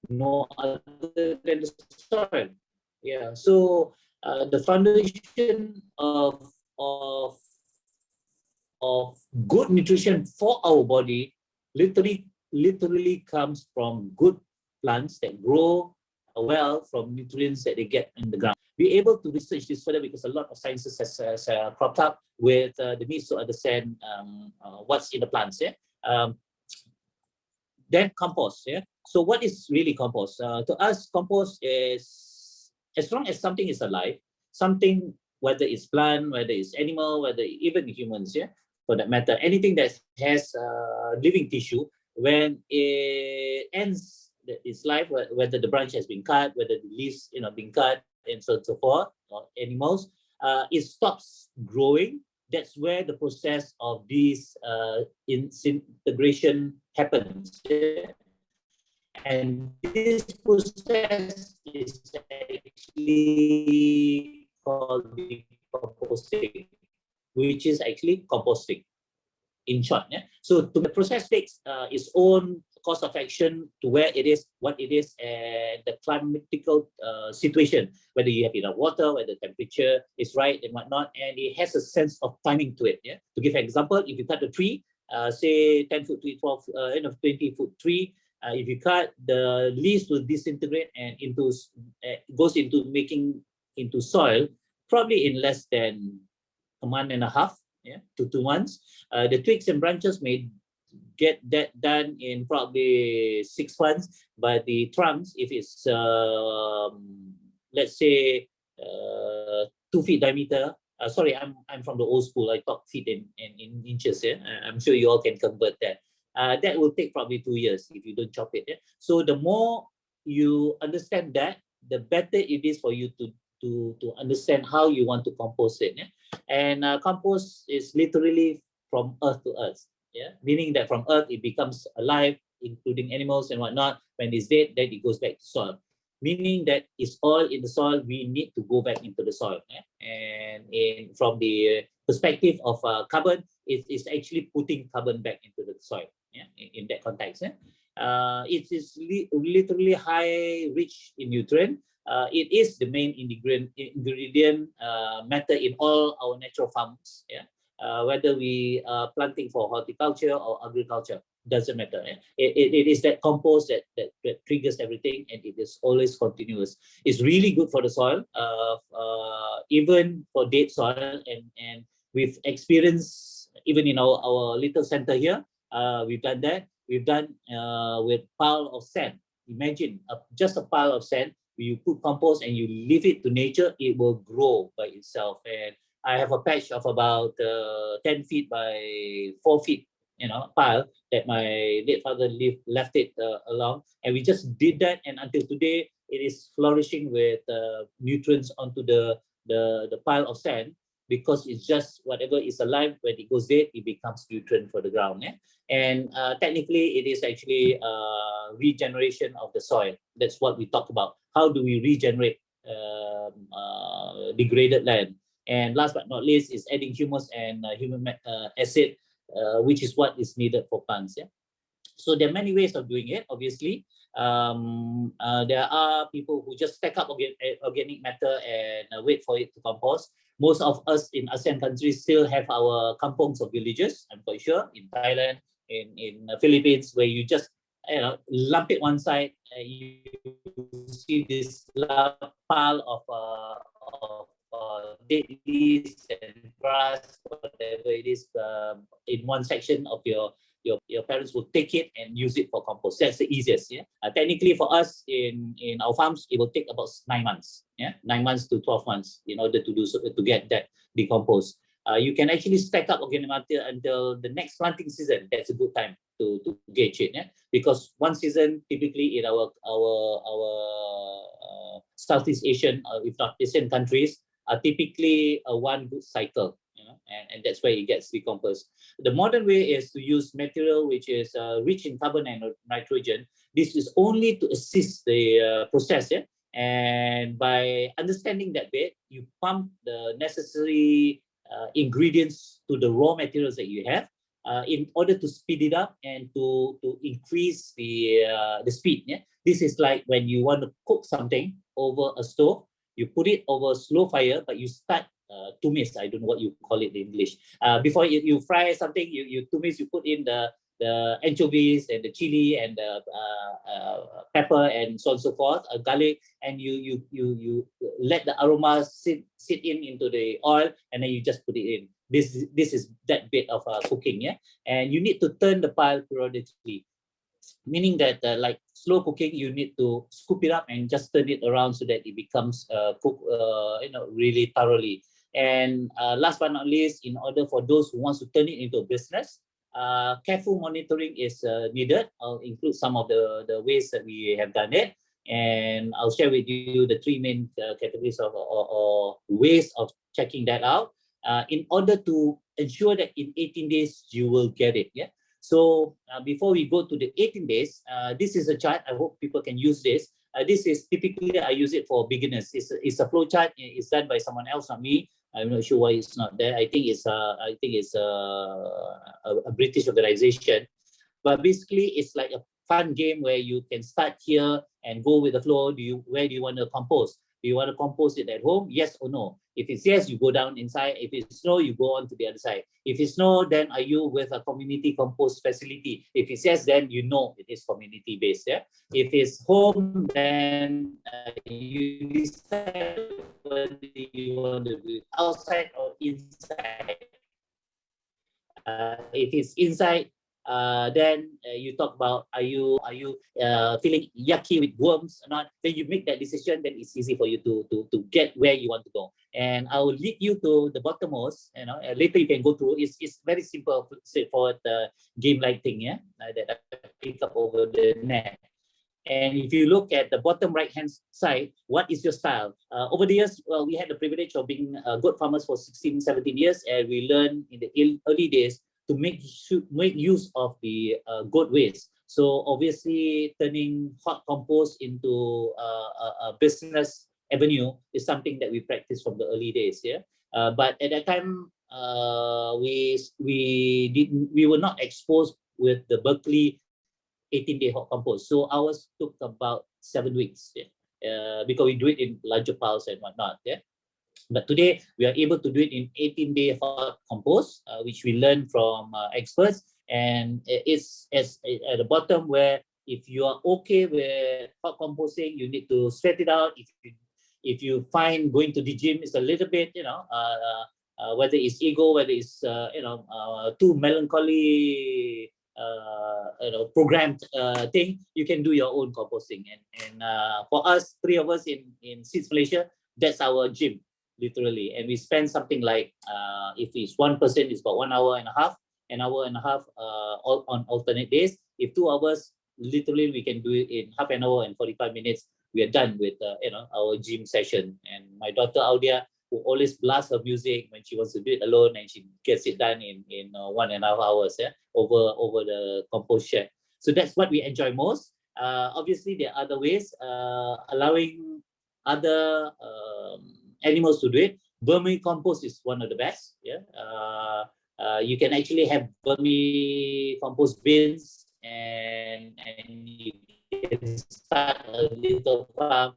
no other than the soil. So the foundation of good nutrition for our body literally comes from good plants that grow well from nutrients that they get in the ground. We're able to research this further because a lot of sciences has cropped up with the needs to understand what's in the plants. Then compost. So what is really compost? To us, compost is, as long as something is alive, something, whether it's plant, whether it's animal, whether even humans, for that matter, anything that has living tissue, when it ends its life, whether the branch has been cut, whether the leaves been cut, and so on and so forth, or animals, it stops growing. That's where the process of this disintegration happens. And this process is actually called decomposing, which is actually composting, in short. So the process takes its own course of action to where it is, what it is, and the climatical situation, whether you have enough water, whether the temperature is right and whatnot, and it has a sense of timing to it. To give an example, if you cut a tree, say 10 foot to 12, 20-foot tree, if you cut, the leaves will disintegrate and goes into making into soil, probably in less than a month and a half, to 2 months. The twigs and branches may get that done in probably 6 months, but the trunks, if it's let's say 2 feet diameter, sorry, I'm from the old school, I talk feet in inches. I'm sure you all can convert that. That will take probably 2 years if you don't chop it. So the more you understand that, the better it is for you to understand how you want to compost it. And compost is literally from earth to earth. Yeah, meaning that from earth it becomes alive, including animals and whatnot. When it's dead, then it goes back to soil. Meaning that it's all in the soil. We need to go back into the soil. Yeah? And from the perspective of carbon, it's actually putting carbon back into the soil. Yeah, in that context. Yeah? It is literally high, rich in nutrient. It is the main ingredient matter in all our natural farms. Yeah, whether we are planting for horticulture or agriculture, doesn't matter. Eh? It is that compost that triggers everything, and it is always continuous. It's really good for the soil, even for dead soil, and we've experienced even in our little center here. We've done that. We've done with pile of sand. Imagine just a pile of sand. You put compost and you leave it to nature, it will grow by itself. And I have a patch of about 10 feet by 4 feet, pile that my late father left it along. And we just did that, and until today, it is flourishing with nutrients onto the pile of sand, because it's just whatever is alive, when it goes dead, it becomes nutrient for the ground. Yeah? And technically, it is actually regeneration of the soil. That's what we talk about. How do we regenerate degraded land? And last but not least is adding humus and humic acid, which is what is needed for plants. Yeah. So there are many ways of doing it. Obviously, there are people who just stack up organic matter and wait for it to compost. Most of us in ASEAN countries still have our kampongs of villages. I'm quite sure in Thailand, in the Philippines, where you just lump it one side, you see this pile of dead leaves and grass, whatever it is, in one section of your parents will take it and use it for compost. That's the easiest. Yeah. Technically, for us in our farms, it will take about 9 months. Yeah, 9 months to 12 months in order to do so, to get that decomposed. You can actually stack up organic matter until the next planting season. That's a good time to gauge it. Yeah, because one season typically in our Southeast Asian, if not Asian countries, are typically one good cycle. And that's where it gets decomposed. The modern way is to use material which is rich in carbon and nitrogen. This is only to assist the process. Yeah? And by understanding that bit, you pump the necessary ingredients to the raw materials that you have in order to speed it up and to increase the speed. Yeah? This is like when you want to cook something over a stove, you put it over slow fire, but you start tumis. I don't know what you call it in English. Before you fry something, you tumis, you put in the anchovies and the chili and the pepper and so on and so forth, garlic, and you let the aroma sit into the oil, and then you just put it in. This is that bit of cooking. Yeah, and you need to turn the pile periodically. Meaning that like slow cooking, you need to scoop it up and just turn it around so that it becomes cooked really thoroughly. And last but not least, in order for those who wants to turn it into a business, careful monitoring is needed. I'll include some of the ways that we have done it, and I'll share with you the three main categories of or ways of checking that out in order to ensure that in 18 days you will get it. Yeah. So before we go to the 18 days, this is a chart. I hope people can use this. This is typically, I use it for beginners. It's a flow chart. It's done by someone else, not me. I'm not sure why it's not there. I think it's a British organization. But basically, it's like a fun game where you can start here and go with the flow. Where do you want to compose? Do you want to compose it at home? Yes or no? If it's yes, you go down inside. If it's no, you go on to the other side. If it's no, then are you with a community compost facility? If it's yes, then you know it is community based. Yeah. If it's home, then you decide whether you want to do it outside or inside. If it's inside, then you talk about are you feeling yucky with worms or not? Then you make that decision. Then it's easy for you to get where you want to go. And I will lead you to the bottommost. Later you can go through. It's very simple, straightforward game-like thing. Yeah, that I pick up over the net. And if you look at the bottom right-hand side, what is your style? Over the years, well, we had the privilege of being goat farmers for 16, 17 years, and we learned in the early days to make use of the goat waste. So obviously, turning hot compost into a business avenue is something that we practiced from the early days. Yeah, but at that time, we were not exposed with the Berkeley 18-day hot compost. So ours took about 7 weeks, because we do it in larger piles and whatnot. But today we are able to do it in 18-day hot compost, which we learn from experts. And it's at the bottom where if you are okay with hot composting, you need to sweat it out. If you find going to the gym is a little bit, whether it's ego, whether it's too melancholy, programmed thing, you can do your own composting. And for us, 3 of us in Seeds Malaysia, that's our gym, literally. And we spend something like, if it's one person, it's about 1 hour and a half, on alternate days. If 2 hours, literally we can do it in half an hour and 45 minutes. We are done with our gym session. And my daughter Audia, who always blasts her music when she wants to do it alone, and she gets it done in 1.5 hours, over the compost shed. So that's what we enjoy most. Obviously, there are other ways, allowing other animals to do it. Vermicompost is one of the best. You can actually have vermicompost bins, and you can start a little farm.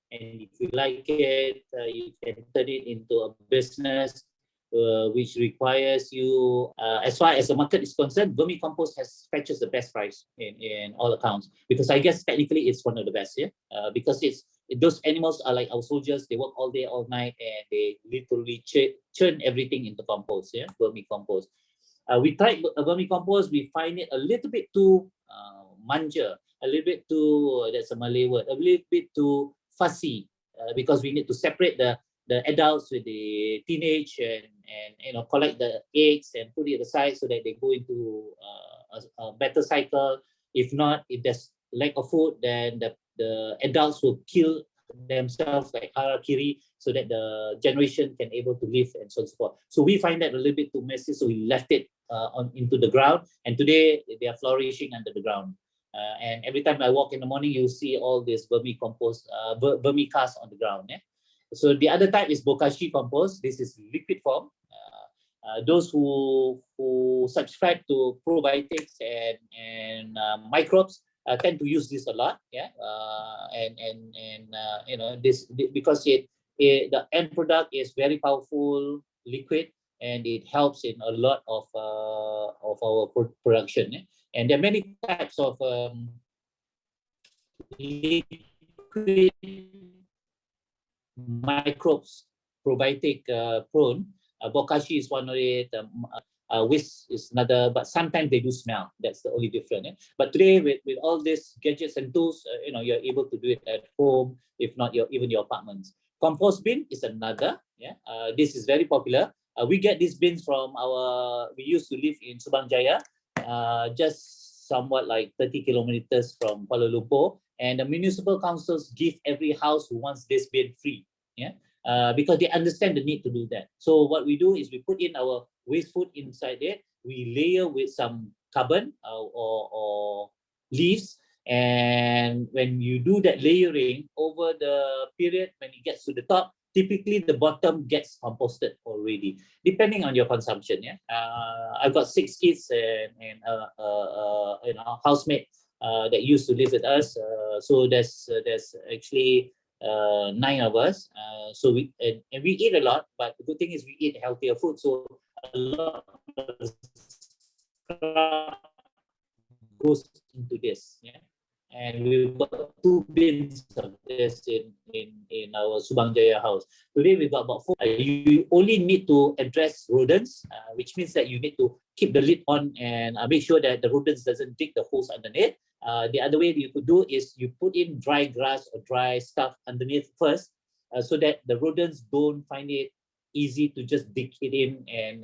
And if you like it, you can turn it into a business, which requires you, as far as the market is concerned, vermicompost fetches the best price in all accounts, because I guess technically it's one of the best, because those animals are like our soldiers. They work all day, all night, and they literally churn everything into compost, vermicompost. We tried vermicompost. We find it a little bit too manja, a little bit too, that's a Malay word, a little bit too fussy, because we need to separate the adults with the teenage, and collect the eggs and put it aside so that they go into a better cycle. If not, if there's lack of food, then the adults will kill themselves like harakiri, so that the generation can able to live, and so on and so forth. So we find that a little bit too messy, so we left it into the ground, and today they are flourishing under the ground. And every time I walk in the morning, you see all this vermicompost, vermicast on the ground. So the other type is bokashi compost. This is liquid form. Those who subscribe to probiotics and microbes tend to use this a lot. This because the end product is very powerful liquid, and it helps in a lot of our production. And there are many types of liquid microbes, probiotic prone. Bokashi is one of it. Whisk is another, but sometimes they do smell. That's the only difference. But today, with all these gadgets and tools, you're able to do it at home, if not even your apartments. Compost bin is another. This is very popular. We get these bins from we used to live in Subang Jaya, just somewhat like 30 kilometers from Kuala Lumpur, and the municipal councils give every house who wants this bin free, because they understand the need to do that. So what we do is we put in our waste food inside it, we layer with some carbon or leaves, and when you do that layering over the period, when it gets to the top, typically the bottom gets composted already, depending on your consumption. I've got 6 kids and a housemate that used to live with us. So there's actually 9 of us. So we eat a lot, but the good thing is we eat healthier food. So a lot goes into this. And we've got 2 bins of this in our Subang Jaya house. Today we've got about 4. You only need to address rodents, which means that you need to keep the lid on and make sure that the rodents doesn't dig the holes underneath. The other way you could do is you put in dry grass or dry stuff underneath first, so that the rodents don't find it easy to just dig it in, and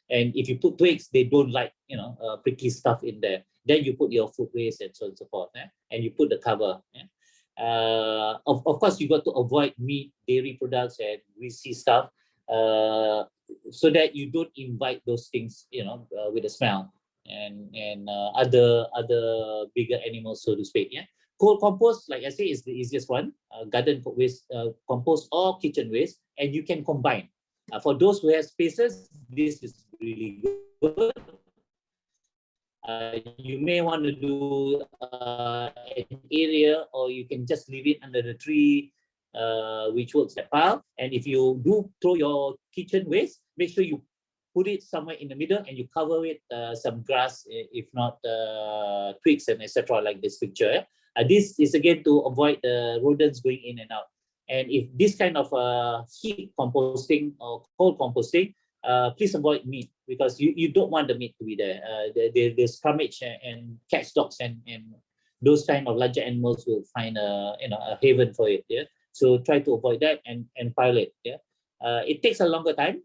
And if you put twigs, they don't like, prickly stuff in there. Then you put your food waste and so on and so forth, and you put the cover. Of course, you got to avoid meat, dairy products, and greasy stuff, so that you don't invite those things, with the smell and other bigger animals, so to speak. Cold compost, like I say, is the easiest one. Garden waste compost or kitchen waste, and you can combine. For those who have spaces, this is really good. You may want to do an area, or you can just leave it under the tree, which works at pile. And if you do throw your kitchen waste, make sure you put it somewhere in the middle and you cover it some grass, if not twigs and etc. like this picture. This is again to avoid the rodents going in and out. And if this kind of heat composting or cold composting, please avoid meat, because you don't want the meat to be there. There's scrummage and cats, dogs, and those kind of larger animals will find a haven for it. So try to avoid that and pile it. It takes a longer time,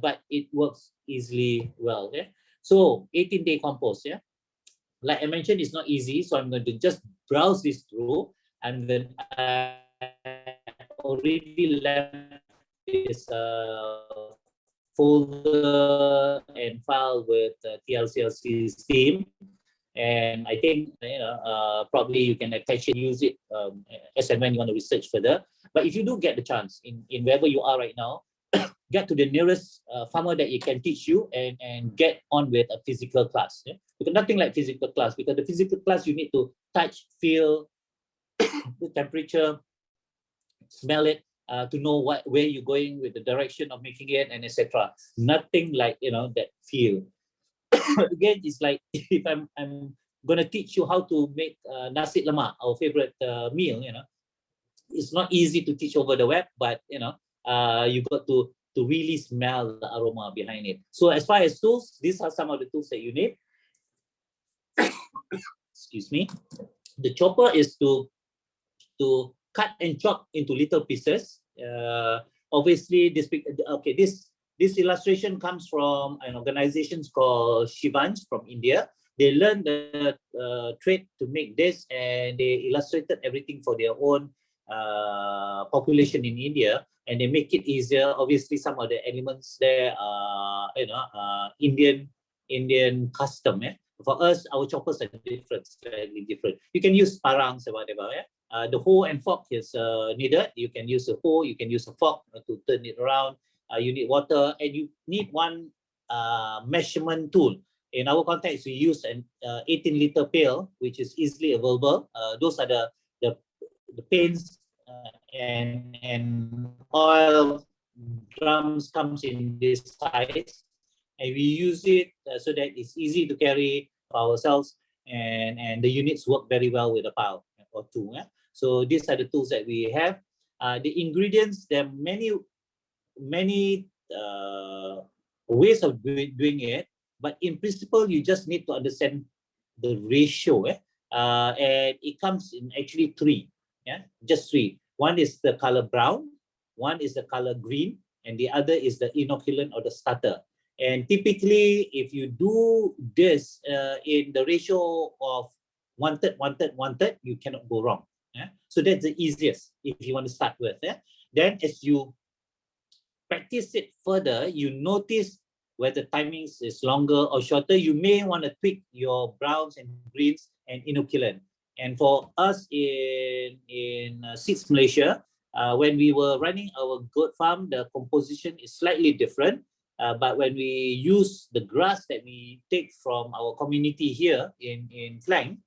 but it works easily well. So 18-day compost. Like I mentioned, it's not easy, so I'm going to just browse this through, and then I already left this folder and file with TLCLC's team, and I think probably you can attach it, use it as and when you want to research further. But if you do get the chance in wherever you are right now, get to the nearest farmer that you can teach you and get on with a physical class. Because nothing like physical class, because the physical class you need to touch, feel the temperature, smell it, to know where you're going with the direction of making it, and etc. Nothing like that feel. Again, it's like if I'm gonna teach you how to make nasi lemak, our favorite meal. It's not easy to teach over the web, but you got to really smell the aroma behind it. So as far as tools, these are some of the tools that you need. Excuse me. The chopper is to cut and chop into little pieces. Obviously, this illustration comes from an organization called Shivansh from India. They learned the trade to make this, and they illustrated everything for their own population in India, and they make it easier. Obviously, some of the elements there are Indian custom. For us, our choppers are different, slightly different. You can use parangs or whatever. The hoe and fork is needed. You can use a hoe, you can use a fork to turn it around. You need water, and you need one measurement tool. In our context, we use an 18-liter pail, which is easily available. Those are the paints and oil drums comes in this size, and we use it so that it's easy to carry ourselves, and the units work very well with a pile or two. So these are the tools that we have. The ingredients, there are many ways of doing it, but in principle, you just need to understand the ratio, and it comes in actually three, just three. One is the color brown, one is the color green, and the other is the inoculant or the starter. And typically, if you do this in the ratio of 1/3, 1/3, 1/3, you cannot go wrong. So that's the easiest if you want to start with. Then as you practice it further, you notice whether timings is longer or shorter. You may want to tweak your browns and greens and inoculant. And for us in Seeds Malaysia, when we were running our goat farm, the composition is slightly different. But when we use the grass that we take from our community here in Klang,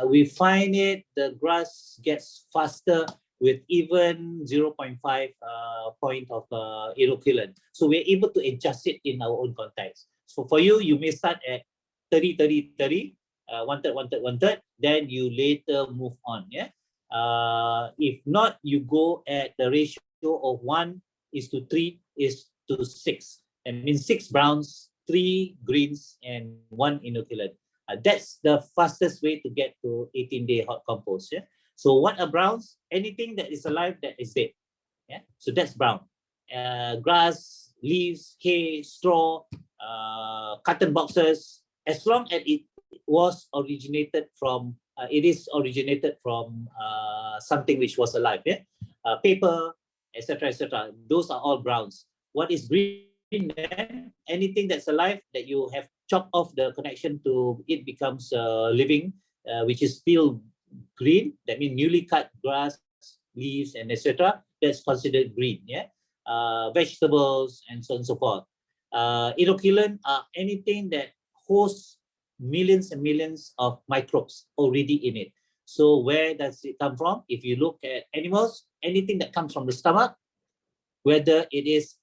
we find the grass gets faster with even 0.5 point of inoculant. So we're able to adjust it in our own context. So for you, you may start at 30, 30, 30, 1/3, 1/3, 1/3, then you later move on. If not, you go at the ratio of 1:3:6. That means 6 browns, 3 greens, and 1 inoculant. That's the fastest way to get to 18-day hot compost. So what are browns? Anything that is alive that is dead. So that's brown. Grass, leaves, hay, straw, cotton boxes, as long as it was originated from, it is originated from something which was alive, yeah? Paper, etc., etc. Those are all browns. What is green then? Anything that's alive that you have chopped off the connection to it becomes living, which is still green. That means newly cut grass, leaves, and etc. That's considered green, yeah? Vegetables, and so on and so forth. Inoculant are anything that hosts millions and millions of microbes already in it. So where does it come from? If you look at animals, anything that comes from the stomach, whether it is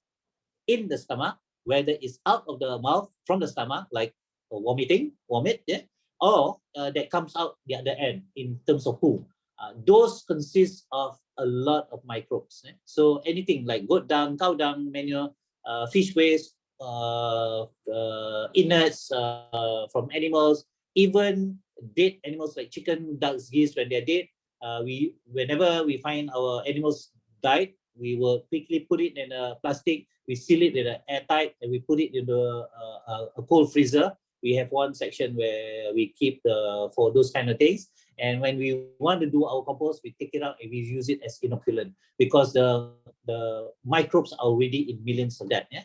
in the stomach, whether it's out of the mouth from the stomach, like vomit, yeah, or that comes out the other end in terms of poo. Those consist of a lot of microbes. Yeah? So anything like goat dung, cow dung, manure, fish waste, innards from animals, even dead animals like chicken, ducks, geese, when they're dead, whenever we find our animals died, we will quickly put it in a plastic, we seal it in an airtight, and we put it in a cold freezer. We have one section where we keep for those kind of things. And when we want to do our compost, we take it out and we use it as inoculant because the microbes are already in millions of that. Yeah.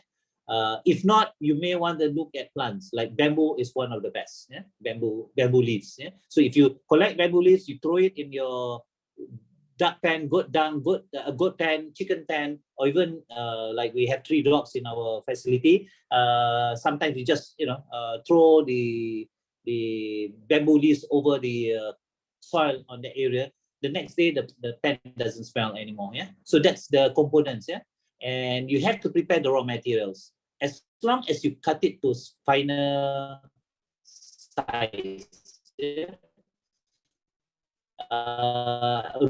If not, you may want to look at plants like bamboo is one of the best. Yeah, bamboo leaves. Yeah. So if you collect bamboo leaves, you throw it in your duck pen, goat dung, goat pen, chicken pen, or even like we have 3 dogs in our facility. Sometimes we just throw the bamboo leaves over the soil on the area. The next day the pen doesn't smell anymore. Yeah, so that's the components. Yeah, and you have to prepare the raw materials. As long as you cut it to finer size. Yeah?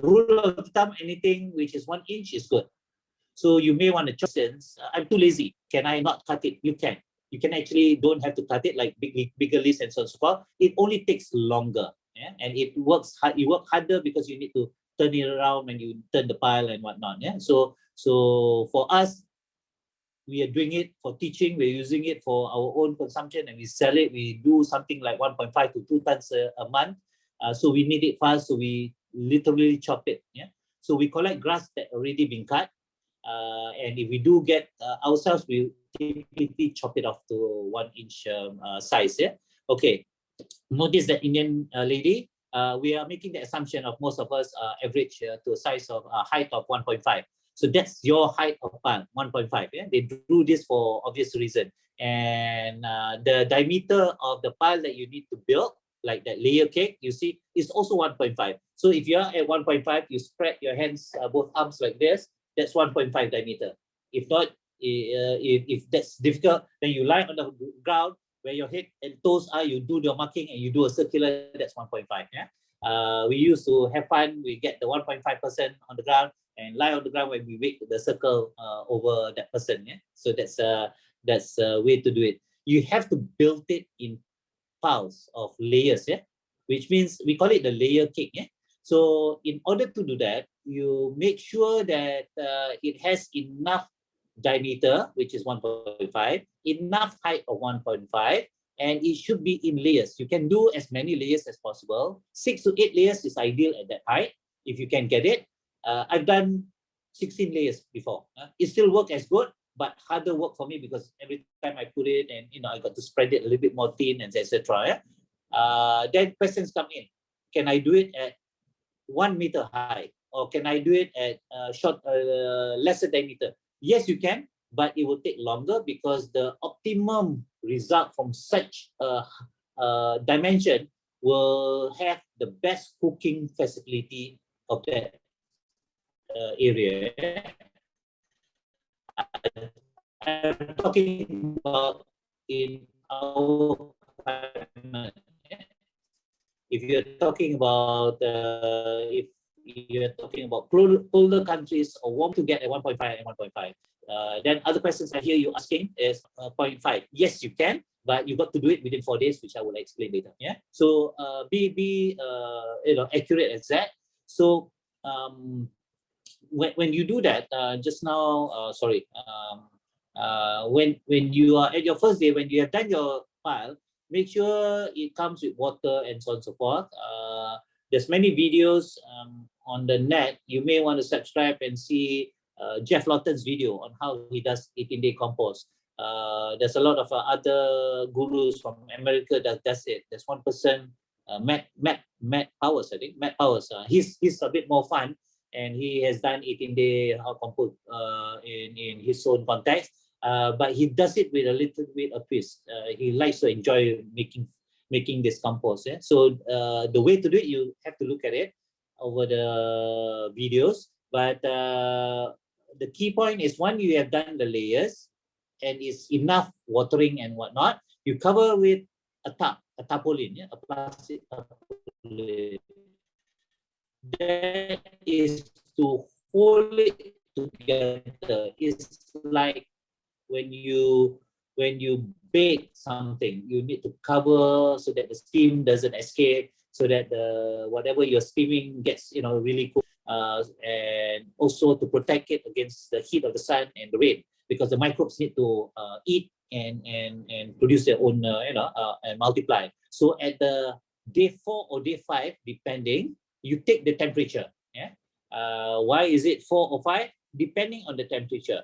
Rule of thumb, anything which is 1 inch is good. So you may want to choose. I'm too lazy. Can I not cut it? You can. You can actually don't have to cut it like bigger leaves and so on and so forth. It only takes longer, yeah, and it works hard. You work harder because you need to turn it around when you turn the pile and whatnot. Yeah. So for us, we are doing it for teaching. We're using it for our own consumption, and we sell it. We do something like 1.5 to 2 tons a month. So we need it fast, so we literally chop it. Yeah. So we collect grass that already been cut, and if we do get ourselves, we typically chop it off to 1 inch size. Yeah. Okay. Notice that Indian lady. We are making the assumption of most of us average to a size of height of 1.5. So that's your height of pile, 1.5. Yeah. They do this for obvious reason, and the diameter of the pile that you need to build, like that layer cake, you see, is also 1.5. So if you're at 1.5, you spread your hands, both arms like this, that's 1.5 diameter. If not, if that's difficult, then you lie on the ground where your head and toes are, you do the marking and you do a circular, that's 1.5. Yeah. We used to have fun, we get the 1.5% on the ground and lie on the ground when we make the circle over that person. Yeah. So that's a way to do it. You have to build it in piles of layers, yeah, which means we call it the layer cake. Yeah. So in order to do that, you make sure that it has enough diameter, which is 1.5, enough height of 1.5, and it should be in layers. You can do as many layers as possible. 6 to 8 layers is ideal at that height if you can get it. I've done 16 layers before. It still works as good, but harder work for me because every time I put it and I got to spread it a little bit more thin and etc. Yeah? Then questions come in. Can I do it at 1 meter high, or can I do it at lesser diameter? Yes, you can, but it will take longer because the optimum result from such a dimension will have the best cooking facility of that area. I'm talking about in our climate. If you're talking about if you're talking about colder countries or warm to get at 1.5 and 1.5, then other questions I hear you asking is 0.5. Yes, you can, but you got to do it within 4 days, which I will explain later. Yeah. So be accurate, exact. So when you do that, just now, When you are at your first day, when you have done your pile, make sure it comes with water and so on and so forth. There's many videos on the net. You may want to subscribe and see Jeff Lawton's video on how he does 18-day compost. There's a lot of other gurus from America that does it. There's one person, Matt Powers, I think. Matt Powers. He's a bit more fun, and he has done 18-day compost in his own context. But he does it with a little bit of twist. He likes to enjoy making this compost. Yeah? So the way to do it, you have to look at it over the videos. But the key point is, when you have done the layers and it's enough watering and whatnot, you cover with a tarpaulin, a plastic tarpaulin. That is to hold it together. It's like when you bake something, you need to cover so that the steam doesn't escape, so that the whatever you're steaming gets really cool, and also to protect it against the heat of the sun and the rain, because the microbes need to eat and produce their own and multiply. So at the day 4 or day 5, depending, you take the temperature. Why is it 4 or 5? Depending on the temperature.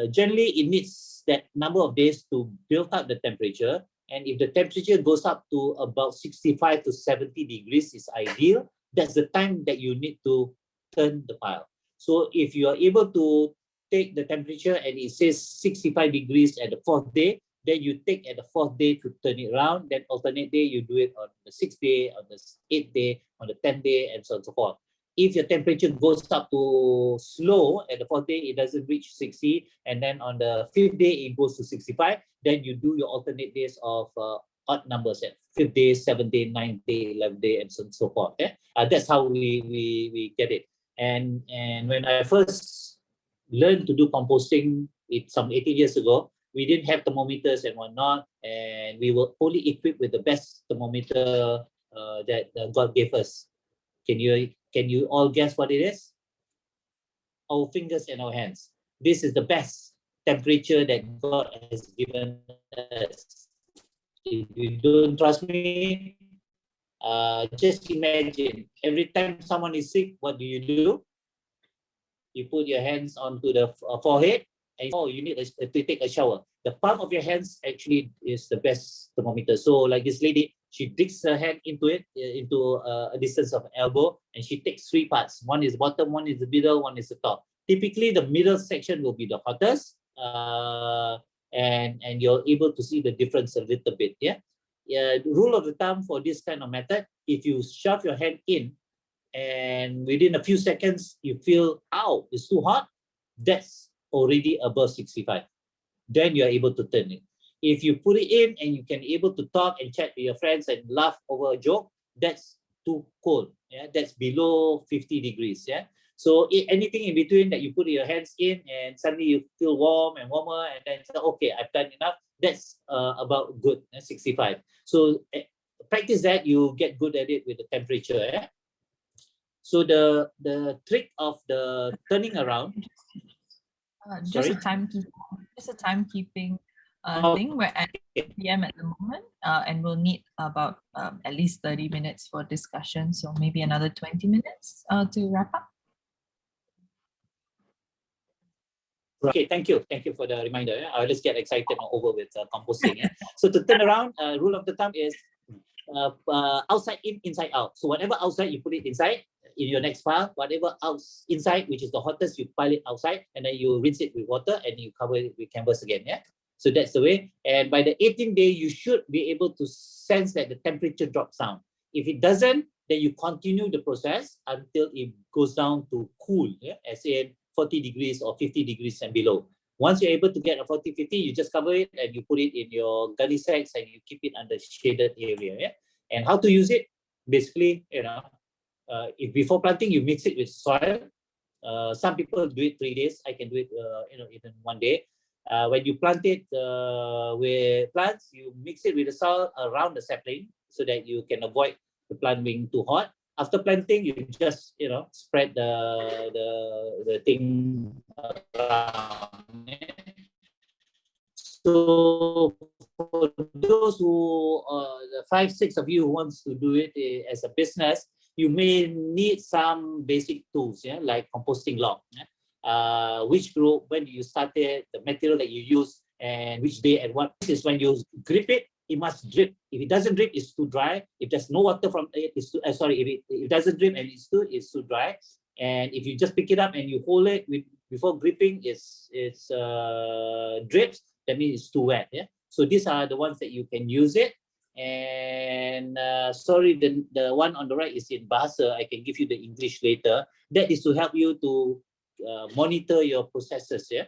Generally, it needs that number of days to build up the temperature. And if the temperature goes up to about 65 to 70 degrees is ideal, that's the time that you need to turn the pile. So if you are able to take the temperature and it says 65 degrees at the 4th day, then you take at the 4th day to turn it around. Then alternate day, you do it on the 6th day, on the 8th day, on the 10th day, and so on and so forth. If your temperature goes up to slow at the 4th day, it doesn't reach 60, and then on the 5th day it goes to 65, then you do your alternate days of odd numbers at 5th day, 7th day, 9th day, 11th day, and so on and so forth. That's how we get it. And when I first learned to do composting some 18 years ago, we didn't have thermometers and whatnot, and we were only equipped with the best thermometer that God gave us. Can you all guess what it is? Our fingers and our hands. This is the best temperature that God has given us. If you don't trust me, just imagine, every time someone is sick, what do? You put your hands onto the forehead, and you need to take a shower. The palm of your hands actually is the best thermometer. So like this lady, she digs her hand into it, into a distance of an elbow, and she takes 3 parts. One is bottom, one is the middle, one is the top. Typically, the middle section will be the hottest, and you're able to see the difference a little bit. The rule of the thumb for this kind of method, if you shove your hand in, and within a few seconds you feel, ow, it's too hot, that's already above 65. Then you are able to turn it. If you put it in and you can able to talk and chat with your friends and laugh over a joke, that's too cold. That's below 50 degrees. So anything in between that you put your hands in and suddenly you feel warm and warmer, and then say, okay, I've done enough, that's about good, 65. So practice that, you get good at it with the temperature. So the trick of the turning around, just a timekeeping thing. We're at 8 p.m. at the moment, and we'll need about at least 30 minutes for discussion. So maybe another 20 minutes to wrap up. Okay, thank you for the reminder. I always get excited over with composting. So to turn around, rule of the thumb is outside in, inside out. So whatever outside, you put it inside in your next pile. Whatever inside, which is the hottest, you pile it outside, and then you rinse it with water and you cover it with canvas again. So that's the way. And by the 18th day, you should be able to sense that the temperature drops down. If it doesn't, then you continue the process until it goes down to cool, as in 40 degrees or 50 degrees and below. Once you're able to get a 40, 50, you just cover it and you put it in your gunny sacks and you keep it under shaded area. And how to use it? Basically, if before planting, you mix it with soil. Some people do it 3 days. I can do it, even 1 day. When you plant it with plants, you mix it with the soil around the sapling so that you can avoid the plant being too hot. After planting, you just spread the thing around. So for those who, the 5-6 of you who wants to do it as a business, you may need some basic tools, yeah, like composting log, yeah? Which group, when you started, the material that you use, and which day and what. This is when you grip it, it must drip. If it doesn't drip, it's too dry. If there's no water from it, it's too, sorry, if it doesn't drip and it's too dry. And if you just pick it up and you hold it before gripping, it's drips. That means it's too wet. Yeah. So these are the ones that you can use it. And sorry, the one on the right is in Bahasa. I can give you the English later. That is to help you to monitor your processes. Yeah.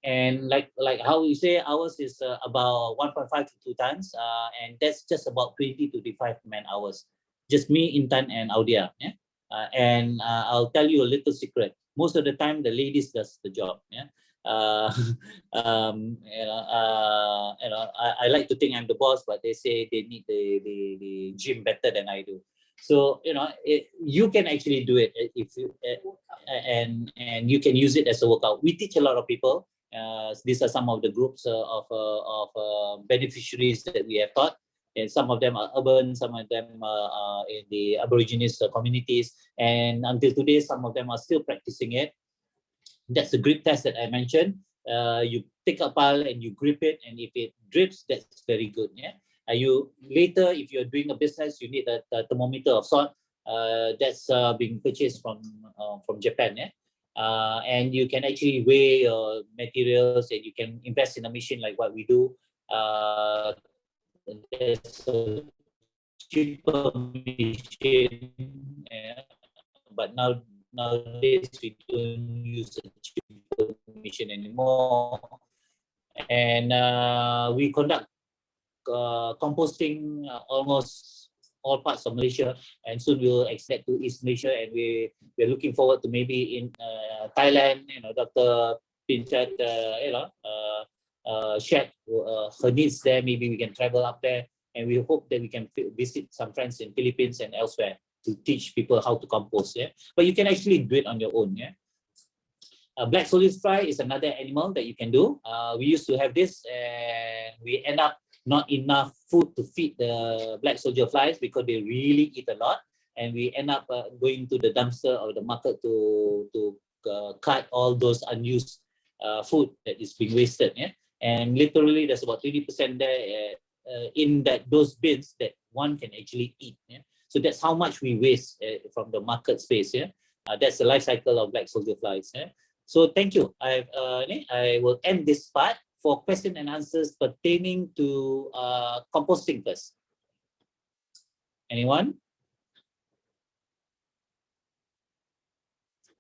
And like how we say, ours is about 1.5 to 2 tons, and that's just about 20 to 25 man hours. Just me, Intan, and Audia. Yeah. And I'll tell you a little secret. Most of the time, the ladies does the job. Yeah. I like to think I'm the boss, but they say they need the gym better than I do. So you can actually do it if you and you can use it as a workout. We teach a lot of people. These are some of the groups of beneficiaries that we have taught. And some of them are urban, some of them are in the Aborigines communities, and until today, some of them are still practicing it. That's the grip test that I mentioned. You take a pile and you grip it, and if it drips, that's very good. Yeah. You later, if you're doing a business, you need a thermometer of salt. That's being purchased from Japan. Yeah. And you can actually weigh your materials, and you can invest in a machine like what we do. There's a cheaper machine, yeah, but nowadays we don't use a cheaper machine anymore. And we conduct composting almost all parts of Malaysia, and soon we'll extend to East Malaysia, and we're looking forward to maybe in Thailand. Dr. Pinchat, shared her needs there. Maybe we can travel up there, and we hope that we can visit some friends in Philippines and elsewhere to teach people how to compost. Yeah, but you can actually do it on your own. Yeah. Black soldier fly is another animal that you can do. We used to have this, and we end up not enough food to feed the black soldier flies because they really eat a lot, and we end up going to the dumpster or the market to cut all those unused food that is being wasted. Yeah, and literally there's about 20% there in those bins that one can actually eat. Yeah, so that's how much we waste from the market space. Yeah, that's the life cycle of black soldier flies. Yeah. So thank you. I will end this part for question and answers pertaining to composting first. Anyone?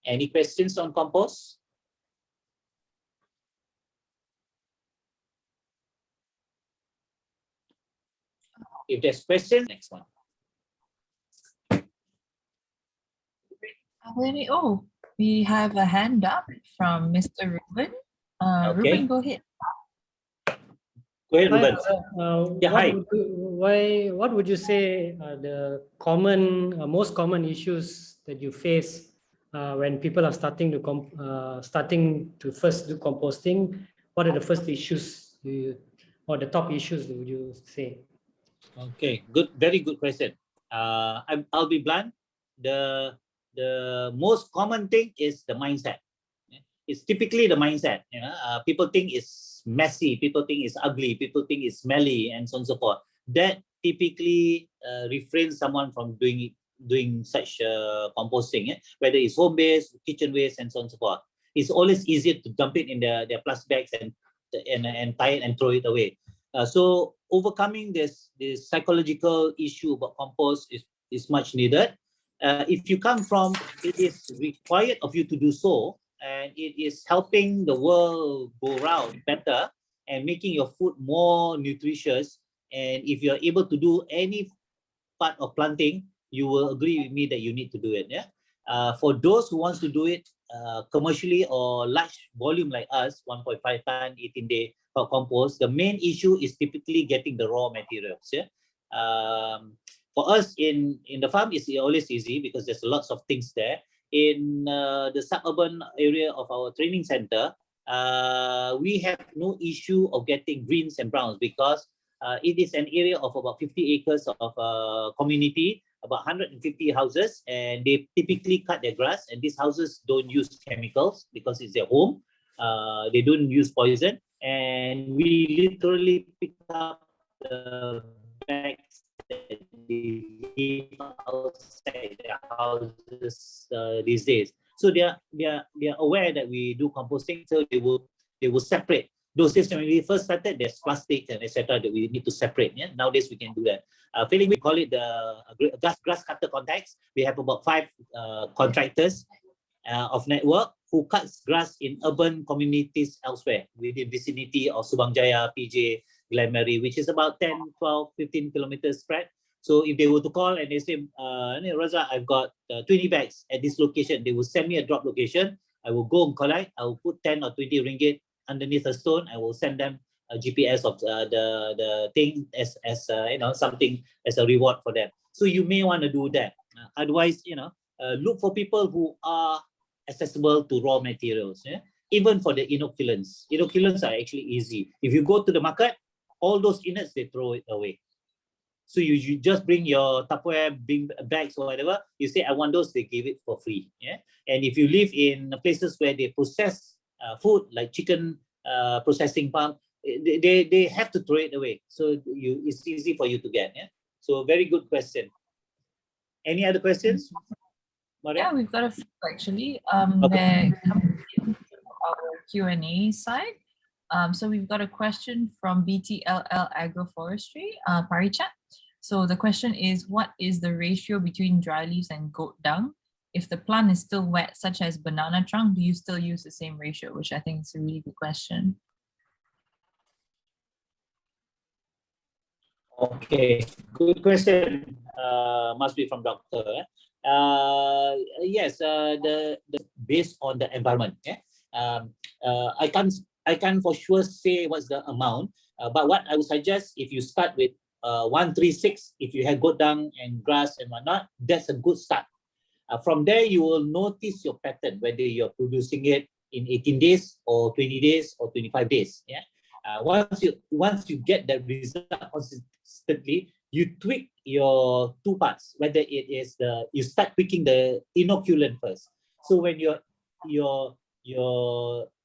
Any questions on compost? If there's questions, next one. Oh, we have a hand up from Mr. Ruben. Okay. Ruben, go ahead. Go ahead, Ruben. Yeah, hi. What would you say are the most common issues that you face when people are starting to first do composting? What are the first issues or the top issues would you say? Okay, good, very good question. I'll be blunt. The most common thing is the mindset. It's typically the mindset. People think it's messy, people think it's ugly, people think it's smelly, and so on and so forth. That typically refrains someone from doing such composting, whether it's home based, kitchen waste, and so on and so forth. It's always easier to dump it in their plastic bags and tie it and throw it away. So overcoming this psychological issue about compost is much needed. If you come from, it is required of you to do so, and it is helping the world go round better and making your food more nutritious. And if you're able to do any part of planting, you will agree with me that you need to do it. Yeah. For those who wants to do it commercially or large volume like us, 1.5 ton, 18-day compost, the main issue is typically getting the raw materials. Yeah. For us in the farm, it's always easy because there's lots of things there. In the suburban area of our training center, we have no issue of getting greens and browns because it is an area of about 50 acres of community, about 150 houses, and they typically cut their grass. And these houses don't use chemicals because it's their home. They don't use poison, and we literally pick up the bags that they leave outside their houses these days. So they are aware that we do composting, so they will separate. Those days when we first started, there's plastic and etc. that we need to separate. Yeah, nowadays we can do that. Failing, we call it the grass cutter contacts. We have about 5 contractors of network who cuts grass in urban communities elsewhere within vicinity of Subang Jaya, PJ, Glen Mary, which is about 10, 12, 15 kilometers spread. So if they were to call and they say, Raza, I've got 20 bags at this location, they will send me a drop location. I will go and collect. I will put 10 or 20 ringgit underneath a stone. I will send them a GPS of the thing as something as a reward for them. So you may want to do that. Otherwise, look for people who are accessible to raw materials. Yeah? Even for the inoculants. Inoculants are actually easy. If you go to the market, all those innards, they throw it away. So you just bring your Tupperware, bring bags or whatever. You say, I want those, they give it for free. Yeah. And if you live in places where they process food, like chicken processing farm, they have to throw it away. So it's easy for you to get. Yeah. So very good question. Any other questions? Maria? Yeah, we've got a few actually. Okay. They're coming in our Q&A side. So we've got a question from BTLL Agroforestry, Parichat. So the question is, what is the ratio between dry leaves and goat dung? If the plant is still wet, such as banana trunk, do you still use the same ratio? Which I think is a really good question. Okay, good question. Must be from doctor. Yes, the based on the environment. Yeah. I can't for sure say what's the amount, but what I would suggest, if you start with 136, if you have goat dung and grass and whatnot, that's a good start. From there, you will notice your pattern, whether you're producing it in 18 days or 20 days or 25 days. Yeah. Once you get that result consistently, you tweak your 2 parts. Whether it is you start tweaking the inoculant first. So when you're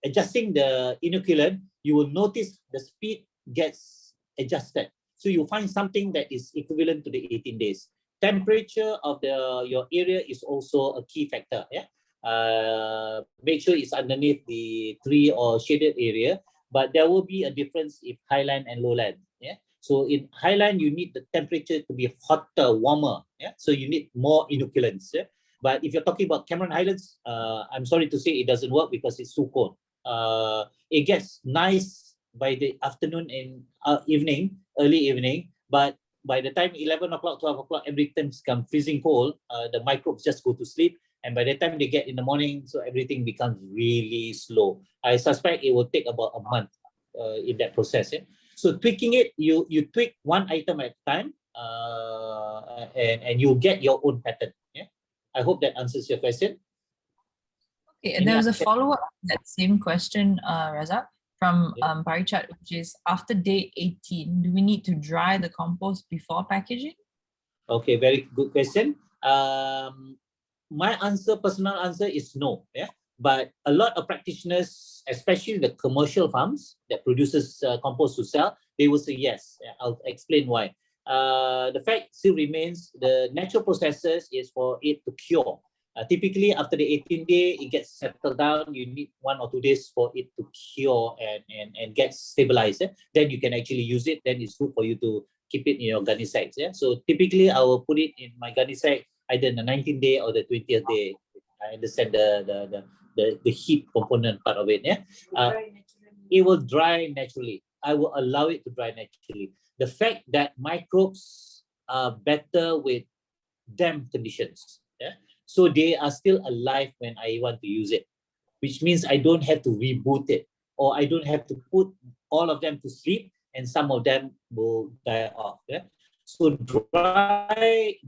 adjusting the inoculant, you will notice the speed gets adjusted. So you find something that is equivalent to the 18 days. Temperature of your area is also a key factor. Yeah. Make sure it's underneath the tree or shaded area. But there will be a difference if highland and lowland. Yeah. So in highland, you need the temperature to be hotter, warmer. Yeah. So you need more inoculants. Yeah. But if you're talking about Cameron Highlands, I'm sorry to say it doesn't work because it's too cold. It gets nice by the afternoon and early evening. But by the time 11 o'clock, 12 o'clock, everything becomes freezing cold. The microbes just go to sleep. And by the time they get in the morning, so everything becomes really slow. I suspect it will take about a month in that process. Yeah? So tweaking it, you tweak one item at a time, and you get your own pattern. Yeah, I hope that answers your question. Okay, and there was a follow-up to that same question, Razak, from Parichat, which is, after day 18, do we need to dry the compost before packaging? Okay, very good question. My personal answer is no. Yeah, but a lot of practitioners, especially the commercial farms that produces compost to sell, they will say yes. I'll explain why. The fact still remains, the natural processes is for it to cure. Typically, after the 18th day, it gets settled down. You need 1 or 2 days for it to cure and get stabilized. Then you can actually use it. Then it's good for you to keep it in your gunny sacks. Yeah? So typically, I will put it in my gunny sack either in the 19th day or the 20th day. I understand the heat component part of it. Yeah, it will dry naturally. I will allow it to dry naturally. The fact that microbes are better with damp conditions. Yeah, so they are still alive when I want to use it, which means I don't have to reboot it, or I don't have to put all of them to sleep and some of them will die off. Yeah. So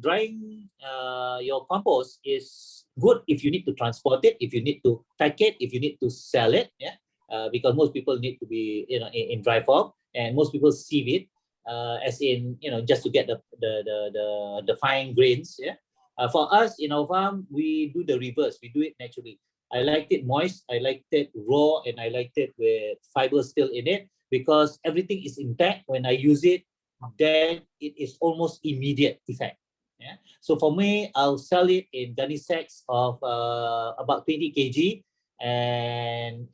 drying your compost is good if you need to transport it, if you need to pack it, if you need to sell it. Yeah. because most people need to be, in dry form, and most people sieve it, as in, just to get the fine grains. Yeah. For us in our farm, we do the reverse. We do it naturally. I liked it moist, I liked it raw, and I liked it with fiber still in it, because everything is intact. When I use it, then it is almost immediate effect. Yeah. So for me, I'll sell it in gunny sacks of about 20 kg, and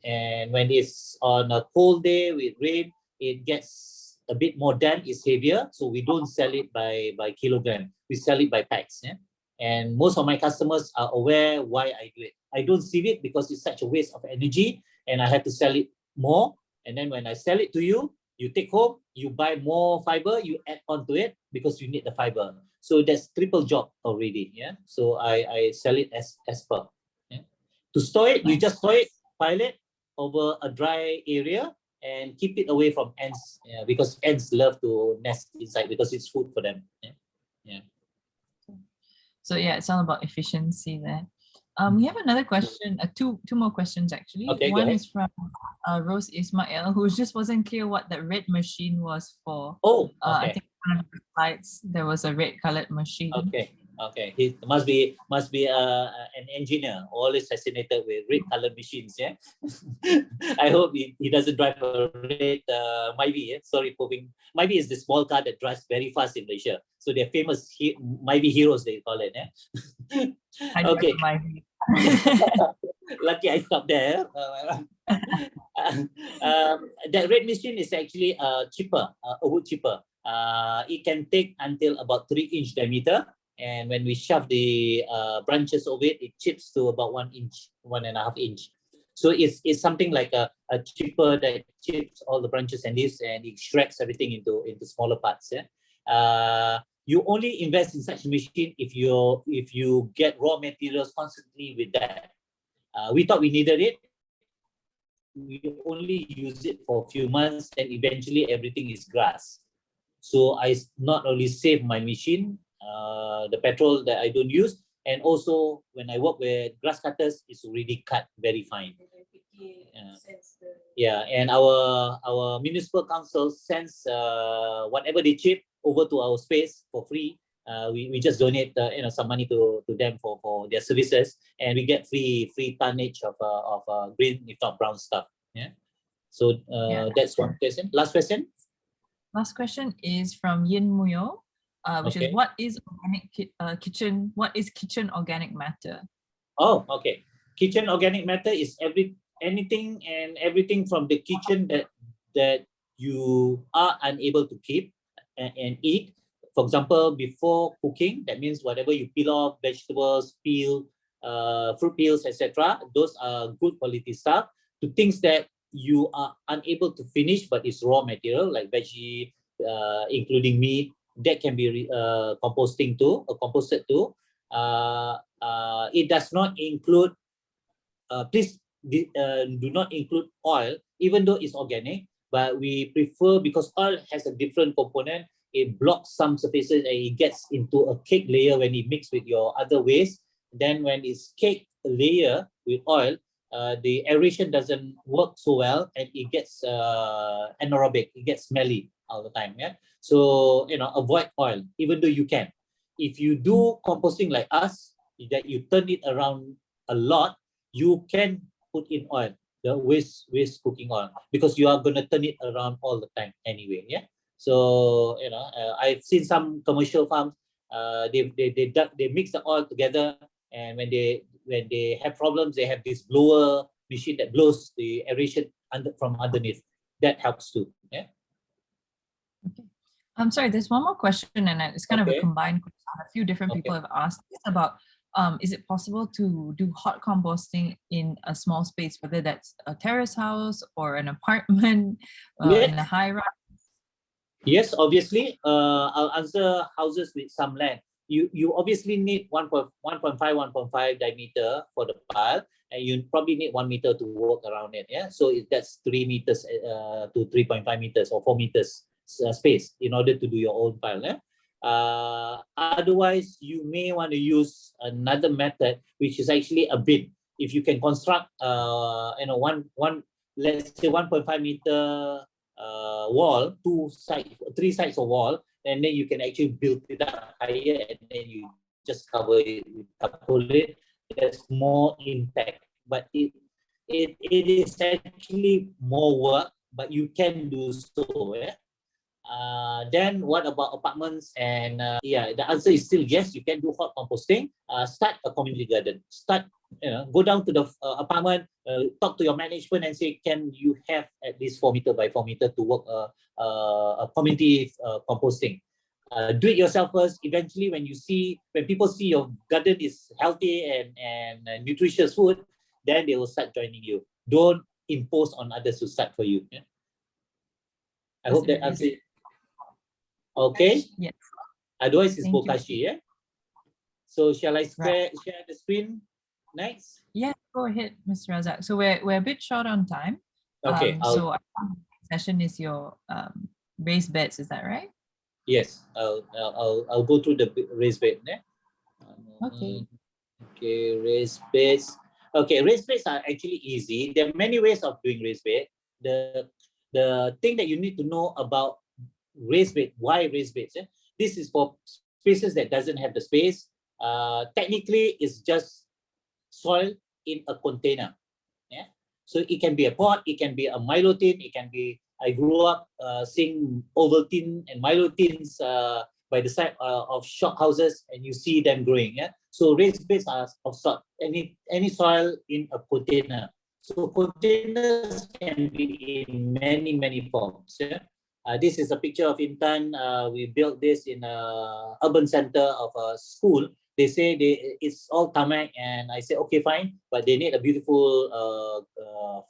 when it's on a cold day with rain, it gets a bit more damp, it's heavier, so we don't sell it by kilogram. We sell it by packs. Yeah. And most of my customers are aware why I do it. I don't sieve it because it's such a waste of energy, and I have to sell it more. And then when I sell it to you, you take home, you buy more fiber, you add on to it because you need the fiber. So that's triple job already. Yeah. So I sell it as per. Yeah. To store it, you just store it, pile it over a dry area, and keep it away from ants. Yeah, because ants love to nest inside because it's food for them. Yeah. Yeah. So yeah, it's all about efficiency there. We have another question, two more questions actually. Okay, go One ahead. is from Rose Ismail, who just wasn't clear what the red machine was for. Oh, I okay. think on one of the slides there was a red colored machine. Okay. He must be an engineer, always fascinated with red colored machines. Yeah. I hope he doesn't drive a red Myvi. Yeah? Sorry for being. Myvi is the small car that drives very fast in Malaysia. So they're famous Myvi heroes, they call it. Yeah. Okay. Lucky I stopped there. That red machine is actually cheaper, a wood chipper. It can take until about 3-inch diameter, and when we shove the branches of it, it chips to about 1 inch, 1.5 inch. So it's something like a chipper that chips all the branches and leaves, and it shreds everything into smaller parts. Yeah. You only invest in such a machine if you get raw materials constantly with that. We thought we needed it. We only use it for a few months, and eventually everything is grass. So I not only save my machine, the petrol that I don't use, and also when I work with grass cutters, it's already cut very fine. Yeah, and our municipal council sends whatever they chip over to our space for free. We just donate some money to them for their services, and we get free tonnage of green, if not brown stuff. Yeah. So that's one question. Last question. Last question is from Yin Muyo, which is what is organic kitchen? What is kitchen organic matter? Oh, okay. Kitchen organic matter is anything and everything from the kitchen that you are unable to keep and eat. For example, before cooking, that means whatever you peel off, vegetables, fruit peels, etc. Those are good quality stuff. To things that you are unable to finish, but it's raw material like veggie, including meat, that can be composted too. It does not include. Please do not include oil, even though it's organic. But we prefer, because oil has a different component. It blocks some surfaces and it gets into a cake layer when it mixes with your other waste. Then when it's cake layer with oil, the aeration doesn't work so well, and it gets anaerobic. It gets smelly all the time. Yeah. So avoid oil, even though you can. If you do composting like us, that you turn it around a lot, you can put in oil, the waste cooking oil, because you are gonna turn it around all the time anyway. Yeah. So I've seen some commercial farms. They mix the oil together, and when they have problems, they have this blower machine that blows the aeration from underneath. That helps too. Yeah. Okay. I'm sorry. There's one more question, and it's kind of a combined question. A few different people have asked about. Is it possible to do hot composting in a small space, whether that's a terrace house or an apartment in a high rise? Yes, obviously. I'll answer houses with some land. You obviously need 1.5 diameter for the pile, and you probably need 1 meter to work around it. Yeah, so that's 3 meters to 3.5 meters or 4 meters space in order to do your own pile. Yeah? Otherwise, you may want to use another method, which is actually a bin. If you can construct, one let's say 1.5 meter wall, three sides of wall, and then you can actually build it up higher, and then you just cover it with tarpaulin. That's more impact, but it is actually more work, but you can do so. Yeah. Then what about apartments? And yeah, the answer is still yes. You can do hot composting. Start a community garden. Go down to the apartment, talk to your management and say, can you have at least 4 meter by 4 meter to work a community composting? Do it yourself first. Eventually, when people see your garden is healthy and nutritious food, then they will start joining you. Don't impose on others to start for you. Yeah? I hope that answers it. Okay. Yes. Otherwise, it's Thank you. Bokashi. Yeah. So shall I share the screen next? Yeah, go ahead, Mr. Razak. So we're a bit short on time. Okay. So our session is your raised beds. Is that right? Yes. I'll go through the raised bed. Yeah? Okay. Okay. Raised beds. Okay. Raised beds are actually easy. There are many ways of doing raised bed. The thing that you need to know about raised bed, why raised beds? Yeah? This is for spaces that doesn't have the space. Technically, it's just soil in a container. Yeah. So it can be a pot, it can be a Milo tin, it can be. I grew up seeing Ovaltine and Milo tins by the side of shop houses, and you see them growing. Yeah. So raised beds are of sort any soil in a container. So containers can be in many forms. Yeah. This is a picture of Intan. We built this in a urban center of a school. They say it's all tarmac, and I said okay, fine, but they need a beautiful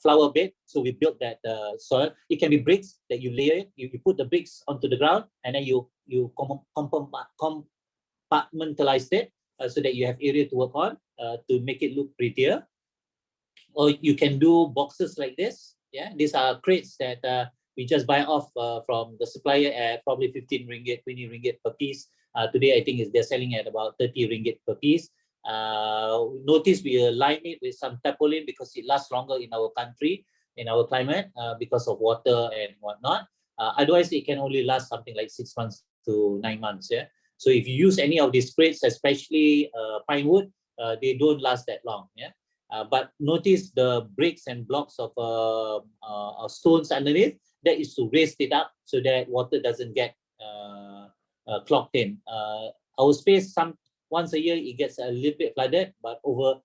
flower bed, so we built that soil. It can be bricks that you layer it. You put the bricks onto the ground, and then you compartmentalize it so that you have area to work on to make it look prettier. Or you can do boxes like this. Yeah, these are crates that we just buy off from the supplier at probably 15 ringgit, 20 ringgit per piece. Today, I think they're selling at about 30 ringgit per piece. Notice we align it with some tarpaulin because it lasts longer in our country, in our climate, because of water and whatnot. Otherwise, it can only last something like 6 months to 9 months. Yeah. So if you use any of these crates, especially pine wood, they don't last that long. Yeah. But notice the bricks and blocks of stones underneath. That is to raise it up so that water doesn't get clogged in. Our space, once a year, it gets a little bit flooded, but over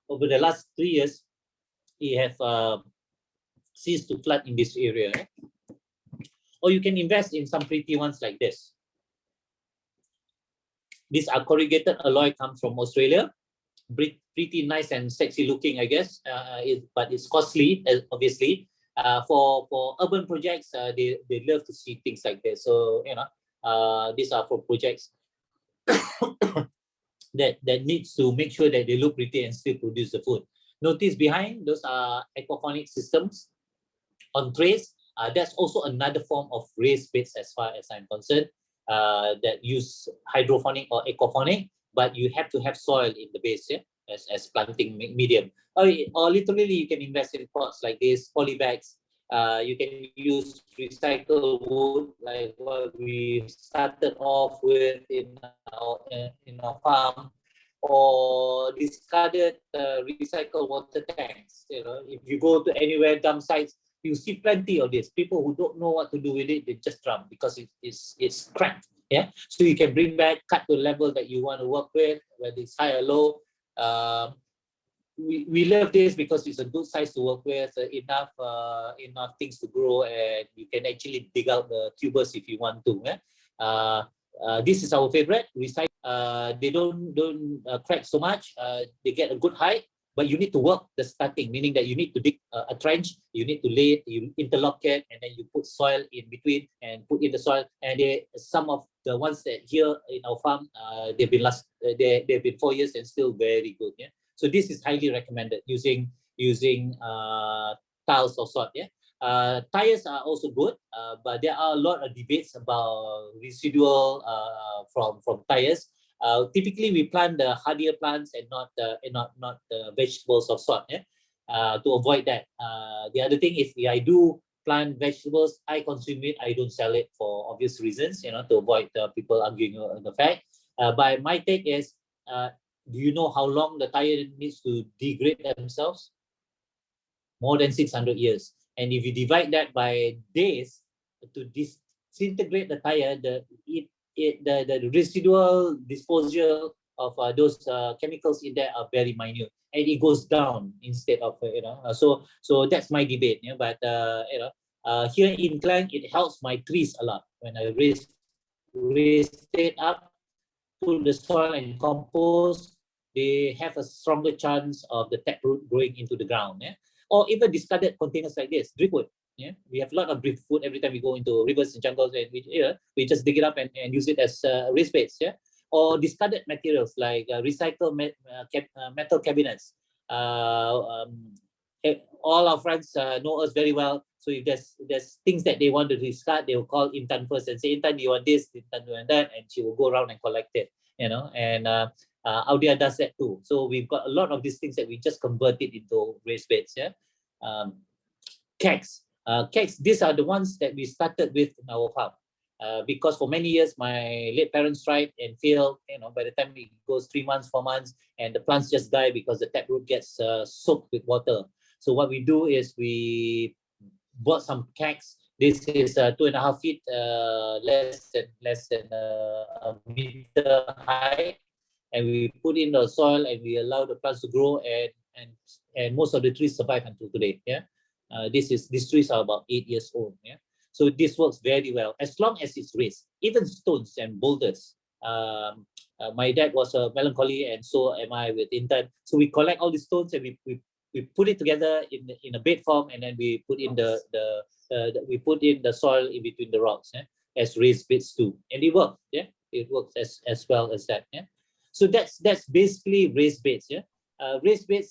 the last 3 years, it have ceased to flood in this area. Or you can invest in some pretty ones like this. These are corrugated alloy, comes from Australia. Pretty nice and sexy looking, I guess, but it's costly, obviously. For urban projects, they love to see things like this. So these are for projects that needs to make sure that they look pretty and still produce the food. Notice behind, those are aquaponic systems on trays. That's also another form of raised beds as far as I'm concerned, that use hydroponic or aquaponic, but you have to have soil in the base, yeah, as planting medium. Or literally, you can invest in pots like this, poly bags. You can use recycled wood, like what we started off with in our farm, or discarded recycled water tanks. If you go to anywhere dump sites, you see plenty of this. People who don't know what to do with it, they just dump because it's cracked. Yeah, so you can bring back, cut to the level that you want to work with, whether it's high or low. We love this because it's a good size to work with, enough things to grow, and you can actually dig out the tubers if you want to. This is our favorite. They don't crack so much. They get a good height, but you need to work the starting, meaning that you need to dig a trench, you need to lay it, you interlock it, and then you put soil in between and put in the soil. And some of the ones that here in our farm, they've been 4 years and still very good. Yeah. So this is highly recommended using tiles of sort. Yeah. Tires are also good, but there are a lot of debates about residual from tires. Typically, we plant the hardier plants and not the vegetables of sort. Yeah? to avoid that. The other thing, if I do plant vegetables, I consume it. I don't sell it for obvious reasons, to avoid people arguing on the fact. But my take is, do you know how long the tire needs to degrade themselves? More than 600 years. And if you divide that by days to disintegrate the tire, the residual disposal of those chemicals in there are very minute, and it goes down instead of so that's my debate. But here in Klang, it helps my trees a lot when I raise it up, put the soil and compost. They have a stronger chance of the taproot growing into the ground. Or even discarded containers like this, driftwood. We have a lot of driftwood every time we go into rivers and jungles, and we just dig it up and use it as raised beds. Or discarded materials like recycled metal cabinets. All our friends know us very well. So if there's things that they want to discard, they will call Intan first and say, Intan, do you want this? Intan, do you want that? And she will go around and collect it. And Audia does that too. So we've got a lot of these things that we just converted into raised beds. Kegs. Kegs, these are the ones that we started with in our farm. Because for many years, my late parents tried and failed. By the time it goes 3 months, 4 months, and the plants just die because the taproot gets soaked with water. So what we do is we bought some kegs. This is 2.5 feet, less than a meter high, and we put in the soil and we allow the plants to grow, and most of the trees survive until today. These trees are about 8 years old. So this works very well as long as it's raised. Even stones and boulders. My dad was melancholy, and so am I with Intan. So we collect all the stones and we put it together in a bed form, and then we put in we put in the soil in between the rocks as raised beds too, and it works. It works as well as that. So that's basically raised beds. Raised beds,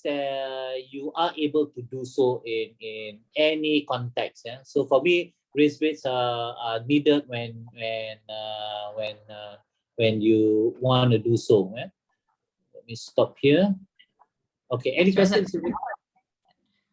you are able to do so in any context. So for me, raised beds are needed when you want to do so. Let me stop here. Okay, any questions?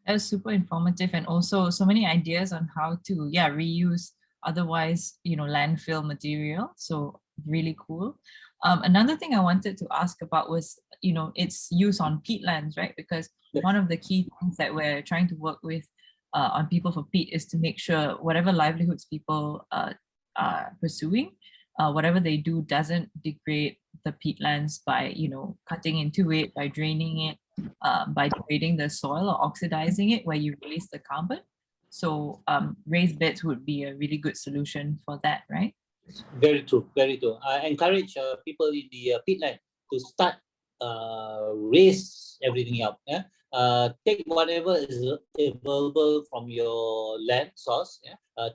That was super informative, and also so many ideas on how to reuse otherwise landfill material. So really cool. Another thing I wanted to ask about was its use on peatlands, right? Because one of the key things that we're trying to work with on People for Peat is to make sure whatever livelihoods people are pursuing, whatever they do doesn't degrade the peatlands by cutting into it, by draining it, by degrading the soil or oxidizing it where you release the carbon. So raised beds would be a really good solution for that, right? Very true, very true. I encourage people in the peatland to start raise everything up. Take whatever is available from your land source.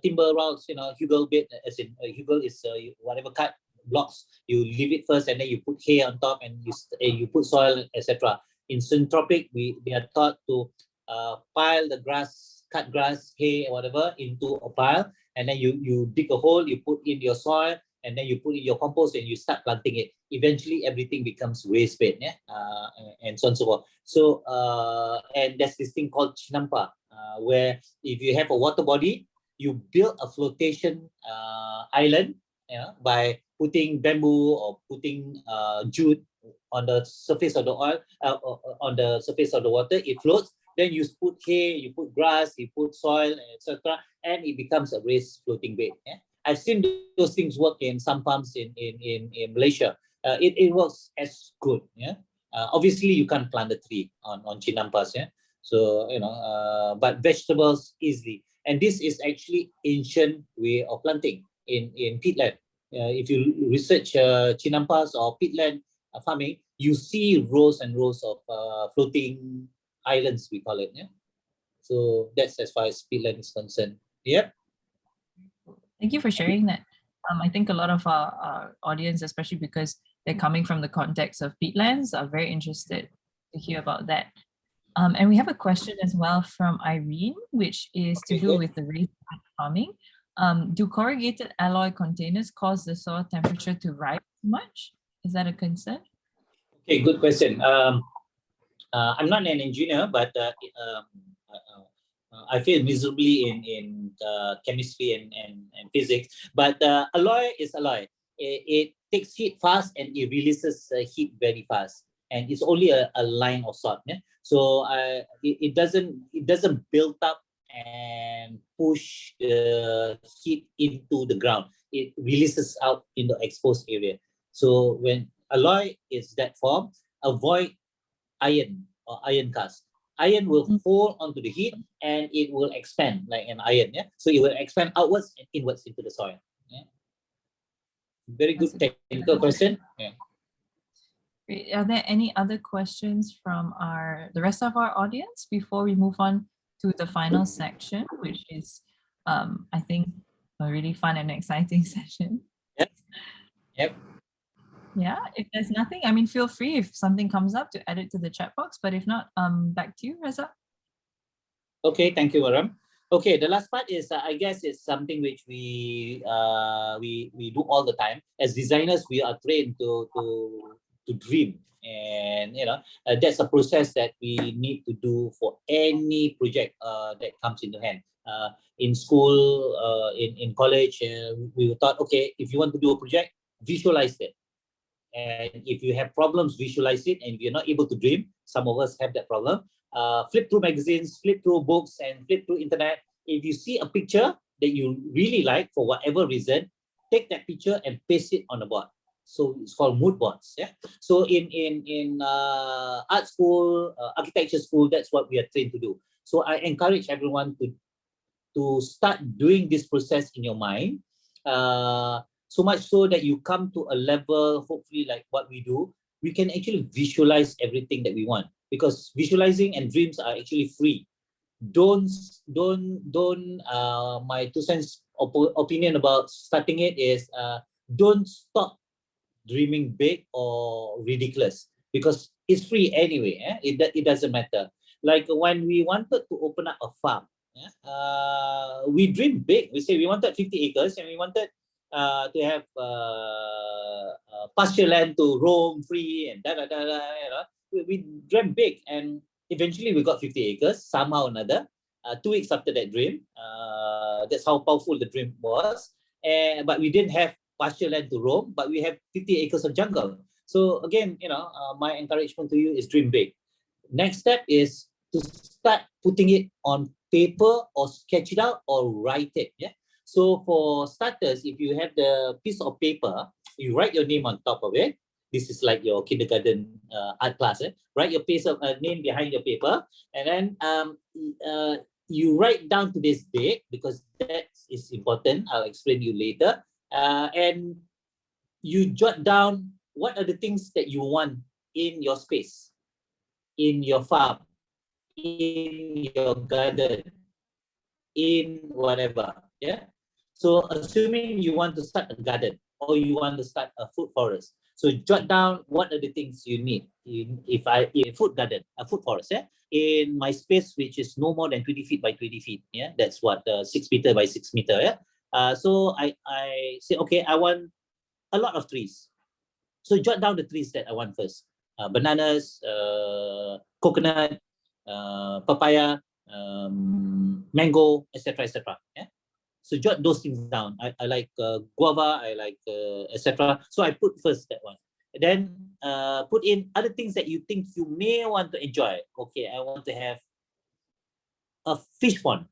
Timber rocks, hugel bed, as in hugel is whatever cut blocks. You leave it first, and then you put hay on top, and you put soil, etc. In syntropic, they are taught to pile the grass, cut grass, hay, whatever into a pile, and then you dig a hole, you put in your soil, and then you put in your compost, and you start planting it. Eventually, everything becomes raised bed, and so on and so forth. So, and there's this thing called chinampa, where if you have a water body, you build a flotation island, by putting bamboo or putting jute on the surface of the oil, on the surface of the water. It floats. Then you put hay, you put grass, you put soil, etc., and it becomes a raised floating bed. I've seen those things work in some farms in Malaysia. It works as good. Obviously, you can't plant a tree on chinampas. So but vegetables easily. And this is actually ancient way of planting in peatland. If you research chinampas or peatland farming, you see rows and rows of floating islands, we call it. So that's as far as peatland is concerned. Thank you for sharing that. I think a lot of our audience, especially because they're coming from the context of peatlands, are very interested to hear about that. And we have a question as well from Irene, which is to do with the raised bed farming. Do corrugated alloy containers cause the soil temperature to rise too much? Is that a concern? Okay, good question. I'm not an engineer, but I failed miserably in chemistry and physics. But alloy is alloy. It takes heat fast and it releases heat very fast, and it's only a line of salt. Yeah? So it doesn't build up and push the heat into the ground. It releases out in the exposed area. So when alloy is that form, avoid iron or iron cast. Iron will hold onto the heat and it will expand like an iron. Yeah, so it will expand outwards and inwards into the soil. Yeah? Very good technical question. Yeah. Great. Are there any other questions from the rest of our audience before we move on to the final section, which is, I think, a really fun and exciting session? Yep. Yep. Yeah, if there's nothing, I mean, feel free if something comes up to add it to the chat box, but if not, back to you, Reza. Okay, thank you, Varam. Okay, the last part is, I guess it's something which we do all the time. As designers, we are trained to dream, and that's a process that we need to do for any project that comes into hand. In school, in college, we were taught, okay, if you want to do a project, visualize it. And if you have problems, visualize it. And if you're not able to dream, some of us have that problem. Flip through magazines, flip through books, and flip through internet. If you see a picture that you really like for whatever reason, take that picture and paste it on the board. So it's called mood boards. Yeah. So in art school, architecture school, that's what we are trained to do. So I encourage everyone to start doing this process in your mind. So much so that you come to a level, hopefully like what we do, we can actually visualize everything that we want, because visualizing and dreams are actually free. Don't my 2 cents opinion about starting it is, don't stop dreaming big or ridiculous, because it's free anyway. It doesn't matter. Like when we wanted to open up a farm, we dream big. We say we wanted 50 acres and we wanted to have pasture land to roam free and we dreamt big, and eventually we got 50 acres somehow or another. 2 weeks after that dream, that's how powerful the dream was. But we didn't have pasture land to roam, but we have 50 acres of jungle. So again, my encouragement to you is dream big. Next step is to start putting it on paper or sketch it out or write it. Yeah. So for starters, if you have the piece of paper, you write your name on top of it. This is like your kindergarten art class. Write your piece of name behind your paper, and then you write down today's date, because that is important. I'll explain to you later. And you jot down what are the things that you want in your space, in your farm, in your garden, in whatever. Yeah. So assuming you want to start a garden or you want to start a food forest, so jot down what are the things you need. In a food garden, a food forest, in my space, which is no more than 20 feet by 20 feet. Yeah, that's what 6 meter by 6 meter. Yeah. So I say, okay, I want a lot of trees. So jot down the trees that I want first. Bananas, coconut, papaya, mango, etc., etc. Yeah. So jot those things down. I like guava, I like etc. So I put first that one. Then put in other things that you think you may want to enjoy. Okay, I want to have a fish pond.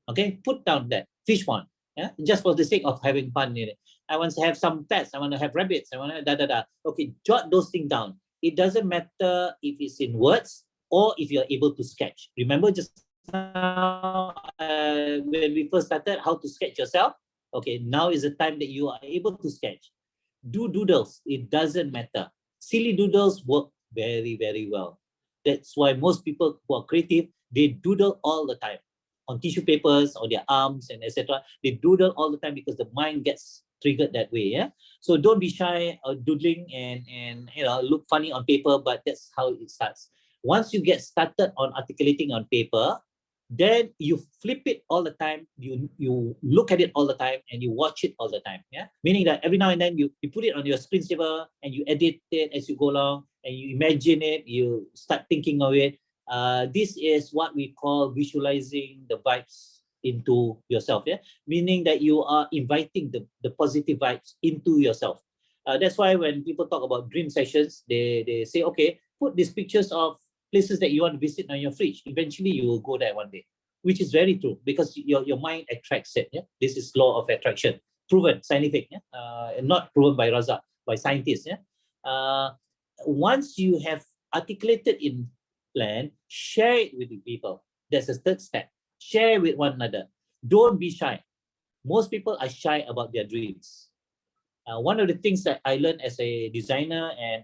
Okay, put down that fish pond. Yeah, just for the sake of having fun in it. I want to have some pets. I want to have rabbits. I want to Okay, jot those things down. It doesn't matter if it's in words or if you're able to sketch. Remember just now when we first started how to sketch yourself. Okay, now is the time that you are able to sketch. Do doodles. It doesn't matter. Silly doodles work very, very well. That's why most people who are creative, they doodle all the time on tissue papers, on their arms, and etc. They doodle all the time because the mind gets triggered that way. Yeah. So don't be shy of doodling and look funny on paper, but that's how it starts. Once you get started on articulating on paper, then you flip it all the time, you look at it all the time, and you watch it all the time. Yeah, meaning that every now and then you put it on your screensaver and you edit it as you go along. and you imagine it, you start thinking of it. This is what we call visualizing the vibes into yourself, yeah, meaning that you are inviting the positive vibes into yourself. That's why when people talk about dream sessions, they say, okay, put these pictures of places that you want to visit on your fridge. Eventually you will go there one day, which is very true, because your mind attracts it. Yeah, this is law of attraction, proven, scientific. Yeah, not proven by Raza, by scientists. Yeah, once you have articulated in plan, share it with the people. That's the third step. Share with one another. Don't be shy. Most people are shy about their dreams. One of the things that I learned as a designer and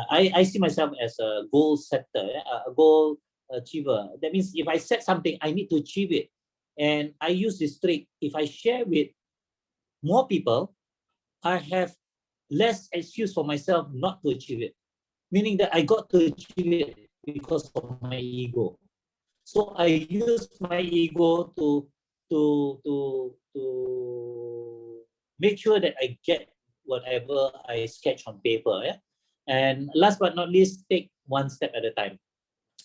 I see myself as a goal setter, a goal achiever. That means if I set something, I need to achieve it. And I use this trick. If I share with more people, I have less excuse for myself not to achieve it. Meaning that I got to achieve it because of my ego. So I use my ego to make sure that I get whatever I sketch on paper. Yeah? And last but not least, take one step at a time.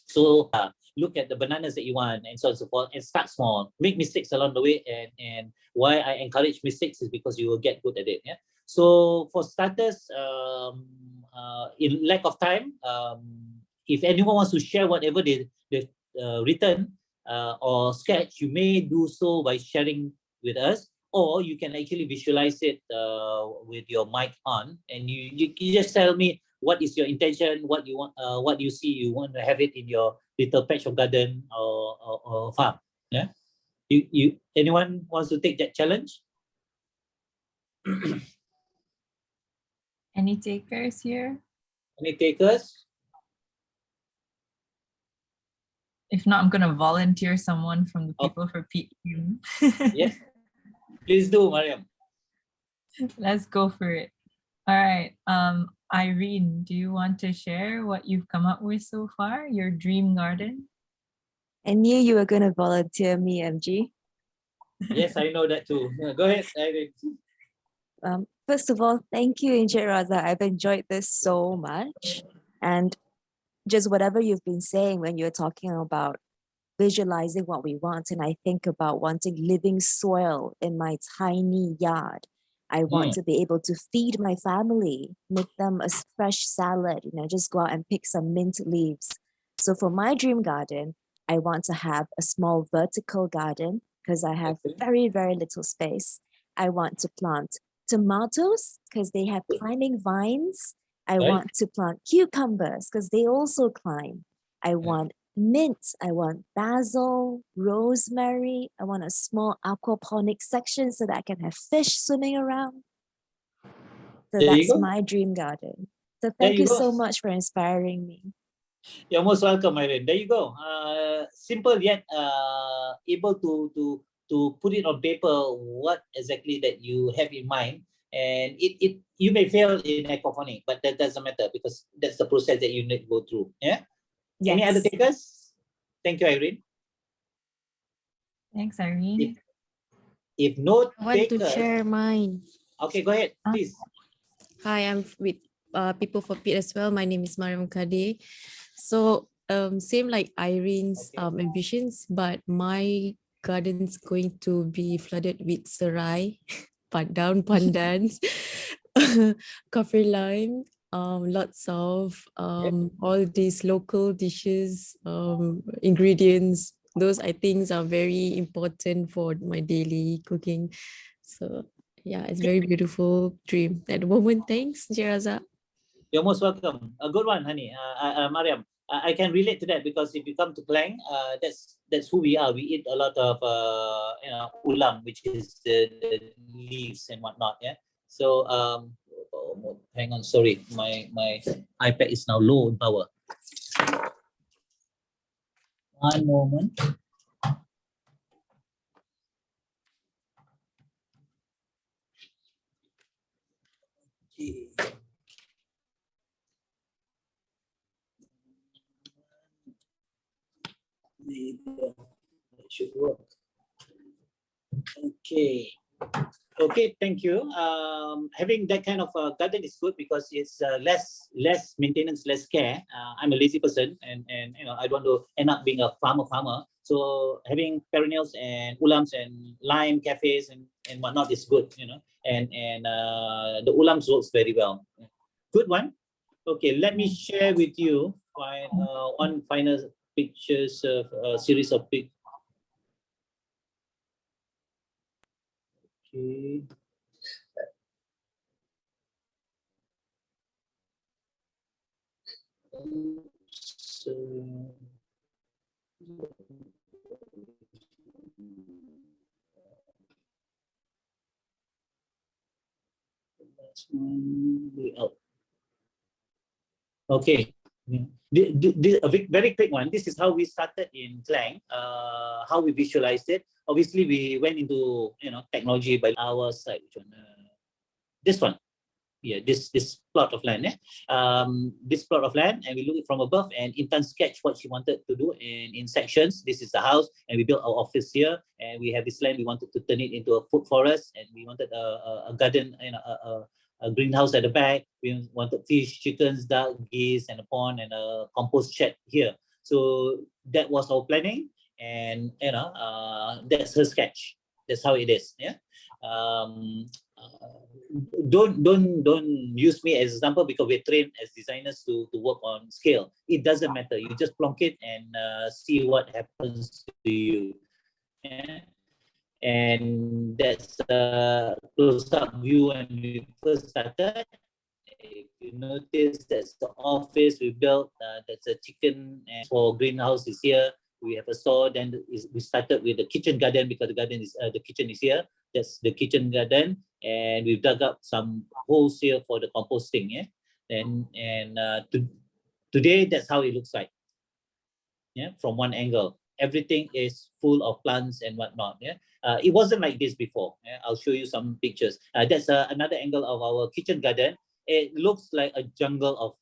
So look at the bananas that you want and so on and so forth, and start small. Make mistakes along the way, and why I encourage mistakes is because you will get good at it. Yeah. So for starters, in lack of time, if anyone wants to share whatever they've written or sketch, you may do so by sharing with us, or you can actually visualize it with your mic on, and you just tell me what is your intention, what you want, what you see, you want to have it in your little patch of garden or farm. Yeah. You anyone wants to take that challenge? Any takers here? Any takers? If not, I'm gonna volunteer someone from the Oh. people for Peat team. Yes. Please do, Mariam. Let's go for it. All right. Irene, do you want to share what you've come up with so far? Your dream garden? I knew you were going to volunteer me, MG. Yes, I know that too. Go ahead, Irene. First of all, thank you, Encik Raza. I've enjoyed this so much. And just whatever you've been saying when you're talking about visualizing what we want, and I think about wanting living soil in my tiny yard. I want to be able to feed my family, make them a fresh salad, just go out and pick some mint leaves. So for my dream garden, I want to have a small vertical garden because I have very, very little space. I want to plant tomatoes because they have climbing vines. I want to plant cucumbers because they also climb. I want mint, I want basil, rosemary. I want a small aquaponic section so that I can have fish swimming around. So that's my dream garden. So thank you so much for inspiring me. You're most welcome, Irene. There you go. Simple yet able to put it on paper what exactly that you have in mind. And it you may fail in aquaponic, but that doesn't matter because that's the process that you need to go through. Yeah. Yes. Any other takers? Thank you, Irene. Thanks, Irene. If no I want takers, to share mine. Okay, go ahead, please. Hi, I'm with People for Peat as well. My name is Mariam Kade. So same like Irene's ambitions, but my garden's going to be flooded with serai, pandans, coffee lime, lots of all these local dishes, ingredients. Those I think are very important for my daily cooking. So yeah, it's very beautiful dream at the moment. Thanks, Jiraza. You're most welcome. A good one, honey. Mariam, I can relate to that because if you come to Klang, that's who we are. We eat a lot of ulam, which is the leaves and whatnot. Yeah. So hang on, sorry, my iPad is now low in power. One moment. Okay. Maybe it should work. Okay. Okay, thank you. Having that kind of garden is good because it's less maintenance, less care. I'm a lazy person, and I don't want to end up being a farmer. So having perennials and ulams and lime cafes and whatnot is good, and the ulams works very well. Good one. Okay, let me share with you one final pictures of series of pic. Okay. So, that's one way out. Okay. A very quick one. This is how we started in Klang. How we visualized it. Obviously, we went into technology by our side. Which one? This one. Yeah, this plot of land. This plot of land, and we look it from above, and Intan sketch what she wanted to do in sections. This is the house, and we built our office here, and we have this land. We wanted to turn it into a food forest, and we wanted a garden, a greenhouse at the back. We wanted fish, chickens, duck, geese, and a pond and a compost shed here. So that was our planning, and that's her sketch. That's how it is. Yeah. Don't use me as example because we're trained as designers to work on scale. It doesn't matter. You just plonk it and see what happens to you. Yeah? And that's a close-up view when we first started. If you notice, that's the office we built. That's a chicken, and for greenhouse is here. We have a store. Then we started with the kitchen garden because the kitchen is here. That's the kitchen garden, and we've dug up some holes here for the composting. Yeah, today that's how it looks like. Yeah, from one angle, everything is full of plants and whatnot. Yeah, it wasn't like this before. Yeah? I'll show you some pictures. That's another angle of our kitchen garden. It looks like a jungle of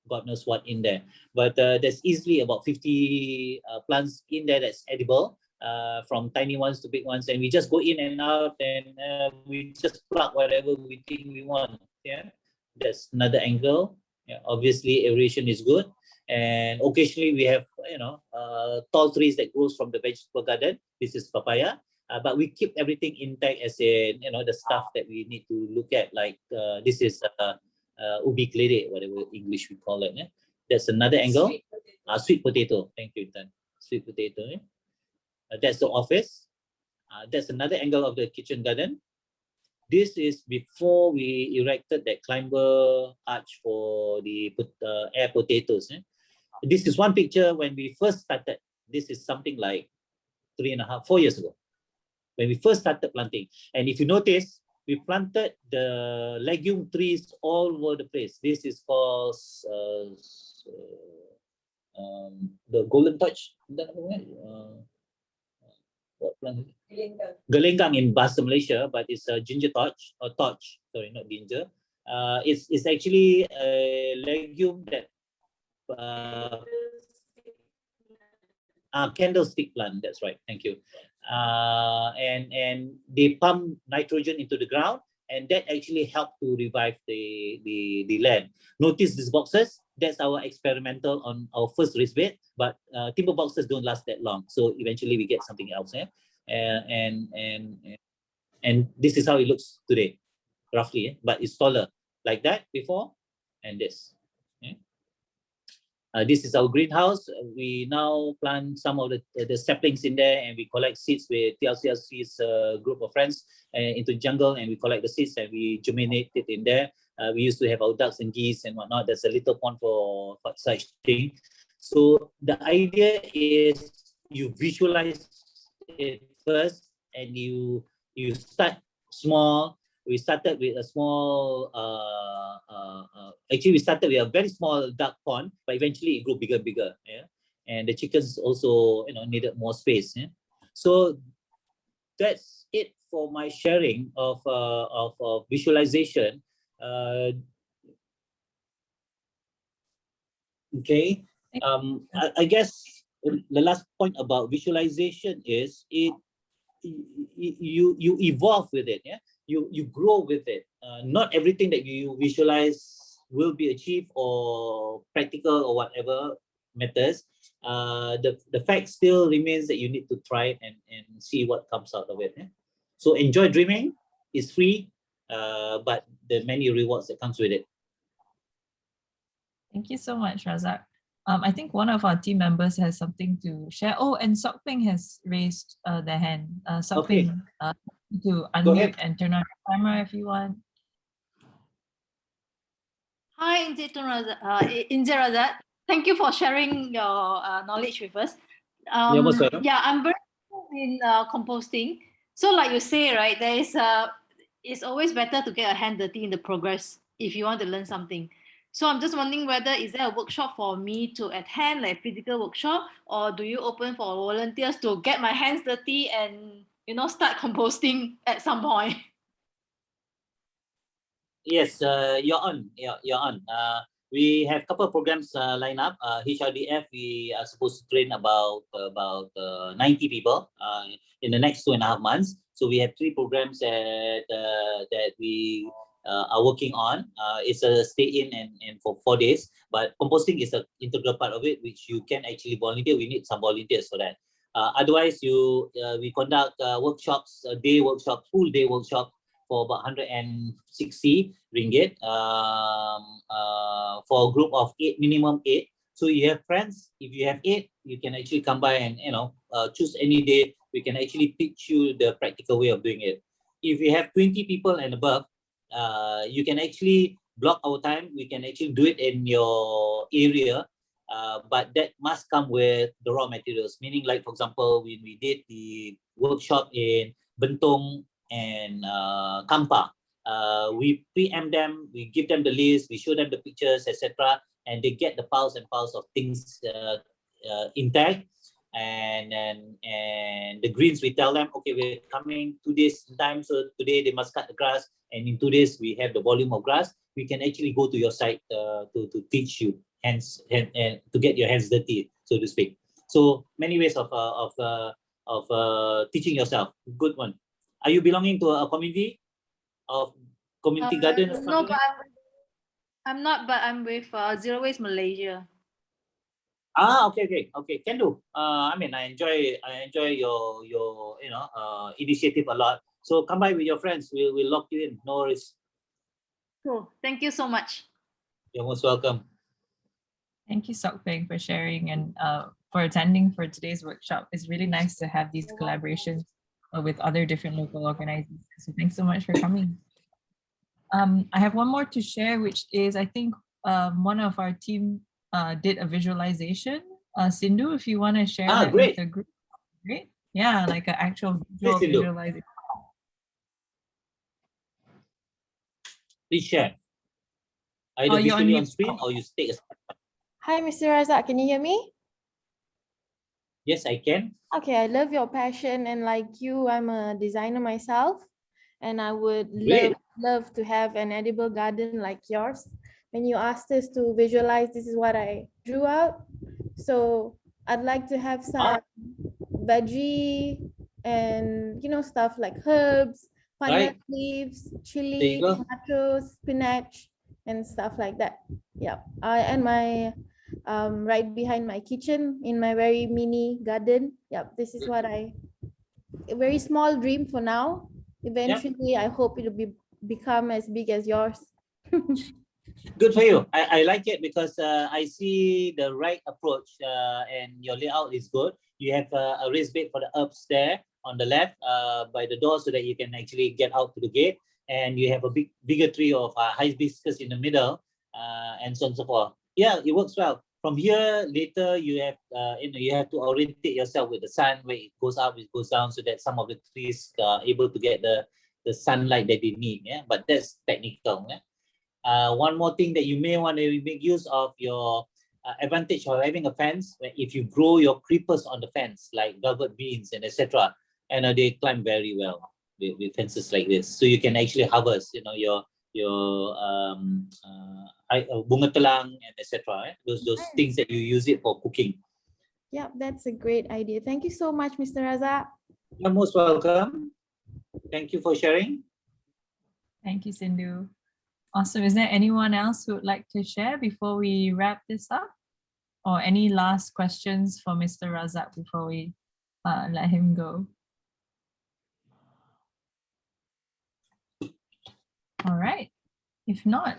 God knows what in there, but there's easily about 50 plants in there that's edible, from tiny ones to big ones, and we just go in and out, and we just pluck whatever we think we want. Yeah, that's another angle. Yeah, obviously aeration is good, and occasionally we have tall trees that grows from the vegetable garden. This is papaya, but we keep everything intact, as in the stuff that we need to look at, like this is ubi kelede, whatever English we call it. Yeah? That's another angle. Sweet potato. Thank you, Tan. Sweet potato. Yeah? That's the office. That's another angle of the kitchen garden. This is before we erected that climber arch for the air potatoes. Yeah? This is one picture when we first started. This is something like 4 years ago, when we first started planting. And if you notice, we planted the legume trees all over the place. This is called the golden touch. What plant? Gelenggang in Bahasa Malaysia, but it's a ginger torch, or torch. Sorry, not ginger. It's actually a legume that candlestick plant. That's right. Thank you. And they pump nitrogen into the ground, and that actually helped to revive the land. Notice these boxes. That's our experimental on our first raised bed, but timber boxes don't last that long, so eventually we get something else. Yeah? And this is how it looks today, roughly. Yeah? But it's taller, like that before, and this. Yeah? This is our greenhouse. We now plant some of the saplings in there, and we collect seeds with TLCLC's group of friends into jungle, and we collect the seeds and we germinate it in there. We used to have our ducks and geese and whatnot. There's a little pond for such thing. So the idea is you visualize it first, and you start small. We started with a small, actually we started with a very small duck pond, but eventually it grew bigger and bigger. Yeah, and the chickens also needed more space. Yeah? So that's it for my sharing of visualization. Okay, I guess the last point about visualization is you evolve with it. Yeah, you grow with it. Not everything that you visualize will be achieved or practical or whatever matters. The fact still remains that you need to try it and see what comes out of it. Yeah? So enjoy dreaming. It's free, but there are many rewards that comes with it. Thank you so much, Razak. I think one of our team members has something to share. Oh, and Sok Ping has raised their hand. Sok Okay. Ping, to Go ahead. unmute and turn on your camera if you want. Hi, Inje Razak. Thank you for sharing your knowledge with us. You're most welcome. Yeah, I'm very interested in composting. So, like you say, right, it's always better to get a hand dirty in the progress if you want to learn something. So, I'm just wondering whether is there a workshop for me to attend, like a physical workshop, or do you open for volunteers to get my hands dirty and start composting at some point? Yes, you're on. You're on. We have a couple of programs lined up. HRDF, we are supposed to train about 90 people in the next 2.5 months. So we have 3 programs that we are working on. It's a stay in and for 4 days. But composting is an integral part of it, which you can actually volunteer. We need some volunteers for that. Otherwise, we conduct workshops, full day workshop for about 160 ringgit for a group of 8, minimum 8. So you have friends, if you have 8, you can actually come by and choose any day. We can actually teach you the practical way of doing it. If you have 20 people and above, you can actually block our time. We can actually do it in your area, but that must come with the raw materials. Meaning, like for example, when we did the workshop in Bentong and Kampa, we preempt them, we give them the list, we show them the pictures, etc., and they get the piles and piles of things intact. And the greens, we tell them, okay, we're coming 2 days in time, so today they must cut the grass, and in 2 days we have the volume of grass. We can actually go to your site to teach you and to get your hands dirty, so to speak. So many ways of teaching yourself. Good one. Are you belonging to a community of community garden? No, but I'm not. But I'm with Zero Waste Malaysia. Okay, can do. I mean, I enjoy your initiative a lot. So come by with your friends. We'll lock you in. No worries. Cool. Thank you so much. You're most welcome. Thank you, Sok Ping, for sharing and for attending for today's workshop. It's really nice to have these collaborations with other different local organizations. So thanks so much for coming. I have one more to share, which is I think one of our team did a visualization. Sindhu, if you want to share that great. with the group, great. Yeah, like an actual visualization. Please share. Either visually on screen or you take a snapshot. Hi, Mr. Razak, can you hear me? Yes, I can. Okay, I love your passion, and like you, I'm a designer myself, and I would love to have an edible garden like yours. When you asked us to visualize, this is what I drew out. So I'd like to have some veggie and stuff like herbs, pandan leaves, chili, tomatoes, spinach, and stuff like that. Yeah, and my right behind my kitchen in my very mini garden. Yep, this is what a very small dream for now. Eventually, I hope it'll become as big as yours. Good for you. I like it because I see the right approach and your layout is good. You have a raised bed for the herbs there on the left by the door so that you can actually get out to the gate. And you have a bigger tree of hibiscus in the middle and so on and so forth. Yeah, it works well. From here, later you have you have to orientate yourself with the sun, where it goes up, it goes down, so that some of the trees are able to get the sunlight that they need. Yeah, but that's technical. Yeah? One more thing that you may want to make use of your advantage of having a fence. If you grow your creepers on the fence, like velvet beans and etc., and they climb very well with fences like this. So you can actually harvest, your bunga telang and etc. Those things that you use it for cooking. Yeah, that's a great idea. Thank you so much, Mr. Razak. You're most welcome. Thank you for sharing. Thank you, Sindhu. Awesome. Is there anyone else who would like to share before we wrap this up? Or any last questions for Mr. Razak before we let him go? All right. If not,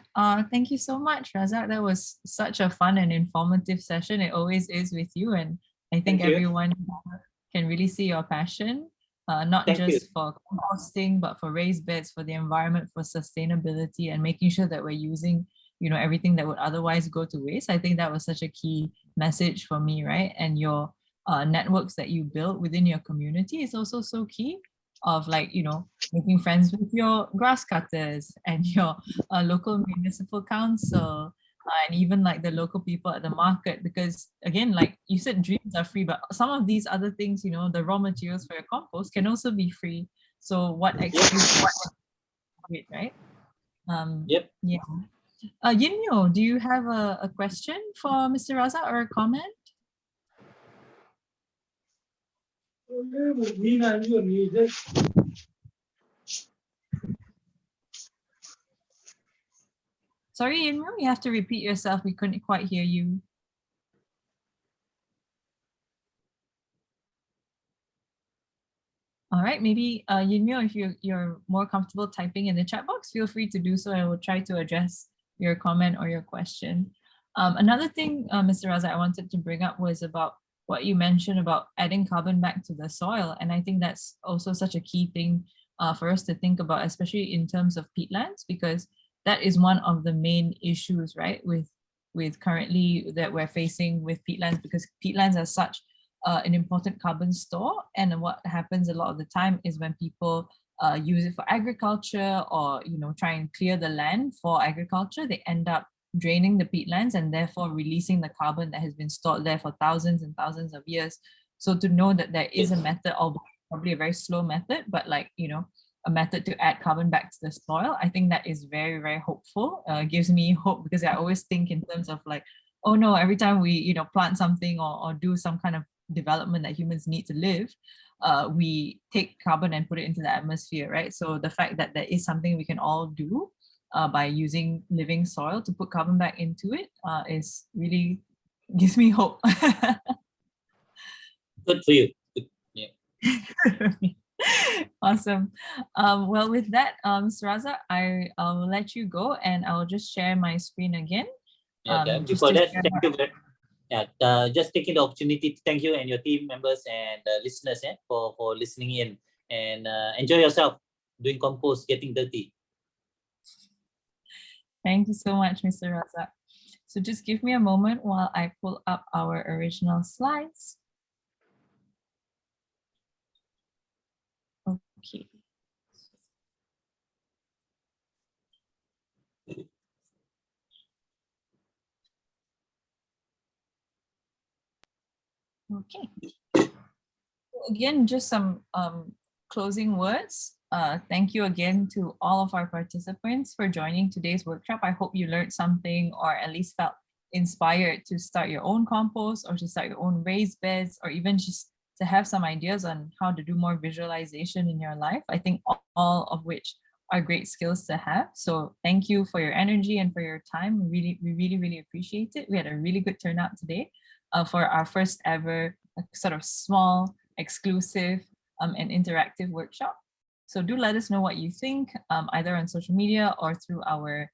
thank you so much, Razak. That was such a fun and informative session. It always is with you. And I think Thank you. everyone can really see your passion, not Thank you. just for composting, but for raised beds, for the environment, for sustainability, and making sure that we're using, you know, everything that would otherwise go to waste. I think that was such a key message for me, right? And your networks that you built within your community is also so key, of like, you know, making friends with your grass cutters and your local municipal council, and even like the local people at the market, because again, like you said, dreams are free, but some of these other things, you know, the raw materials for your compost can also be free. So what excuse, right? Yep. Yeah. Yinyo, do you have a question for Mr. Raza or a comment? Sorry, Yinyo, you have to repeat yourself. We couldn't quite hear you. All right, maybe Yinyo, if you're more comfortable typing in the chat box, feel free to do so. I will try to address your comment or your question. Another thing, Mr. Raza, I wanted to bring up was about what you mentioned about adding carbon back to the soil. And I think that's also such a key thing for us to think about, especially in terms of peatlands, because that is one of the main issues, right, with currently that we're facing with peatlands, because peatlands are such an important carbon store. And what happens a lot of the time is when people use it for agriculture, or, you know, try and clear the land for agriculture, they end up draining the peatlands and therefore releasing the carbon that has been stored there for thousands and thousands of years. So to know that there is a method, although probably a very slow method, but like, you know, a method to add carbon back to the soil, I think that is very, very hopeful. Gives me hope, because I always think in terms of like, oh no, every time we, you know, plant something or do some kind of development that humans need to live, we take carbon and put it into the atmosphere, right? So the fact that there is something we can all do by using living soil to put carbon back into it is really gives me hope. Good for you. Good. Yeah. Awesome. Well, with that, Saraza, I'll let you go, and I'll just share my screen again. Yeah, before that, thank you very just taking the opportunity to thank you and your team members and listeners for listening in, and enjoy yourself doing compost, getting dirty. Thank you so much, Mr. Raza. So just give me a moment while I pull up our original slides. Okay. Okay. Again, just some closing words. Thank you again to all of our participants for joining today's workshop. I hope you learned something, or at least felt inspired to start your own compost, or to start your own raised beds, or even just to have some ideas on how to do more visualization in your life. I think all of which are great skills to have. So thank you for your energy and for your time. We really appreciate it. We had a really good turnout today for our first ever sort of small, exclusive and interactive workshop. So do let us know what you think, either on social media or through our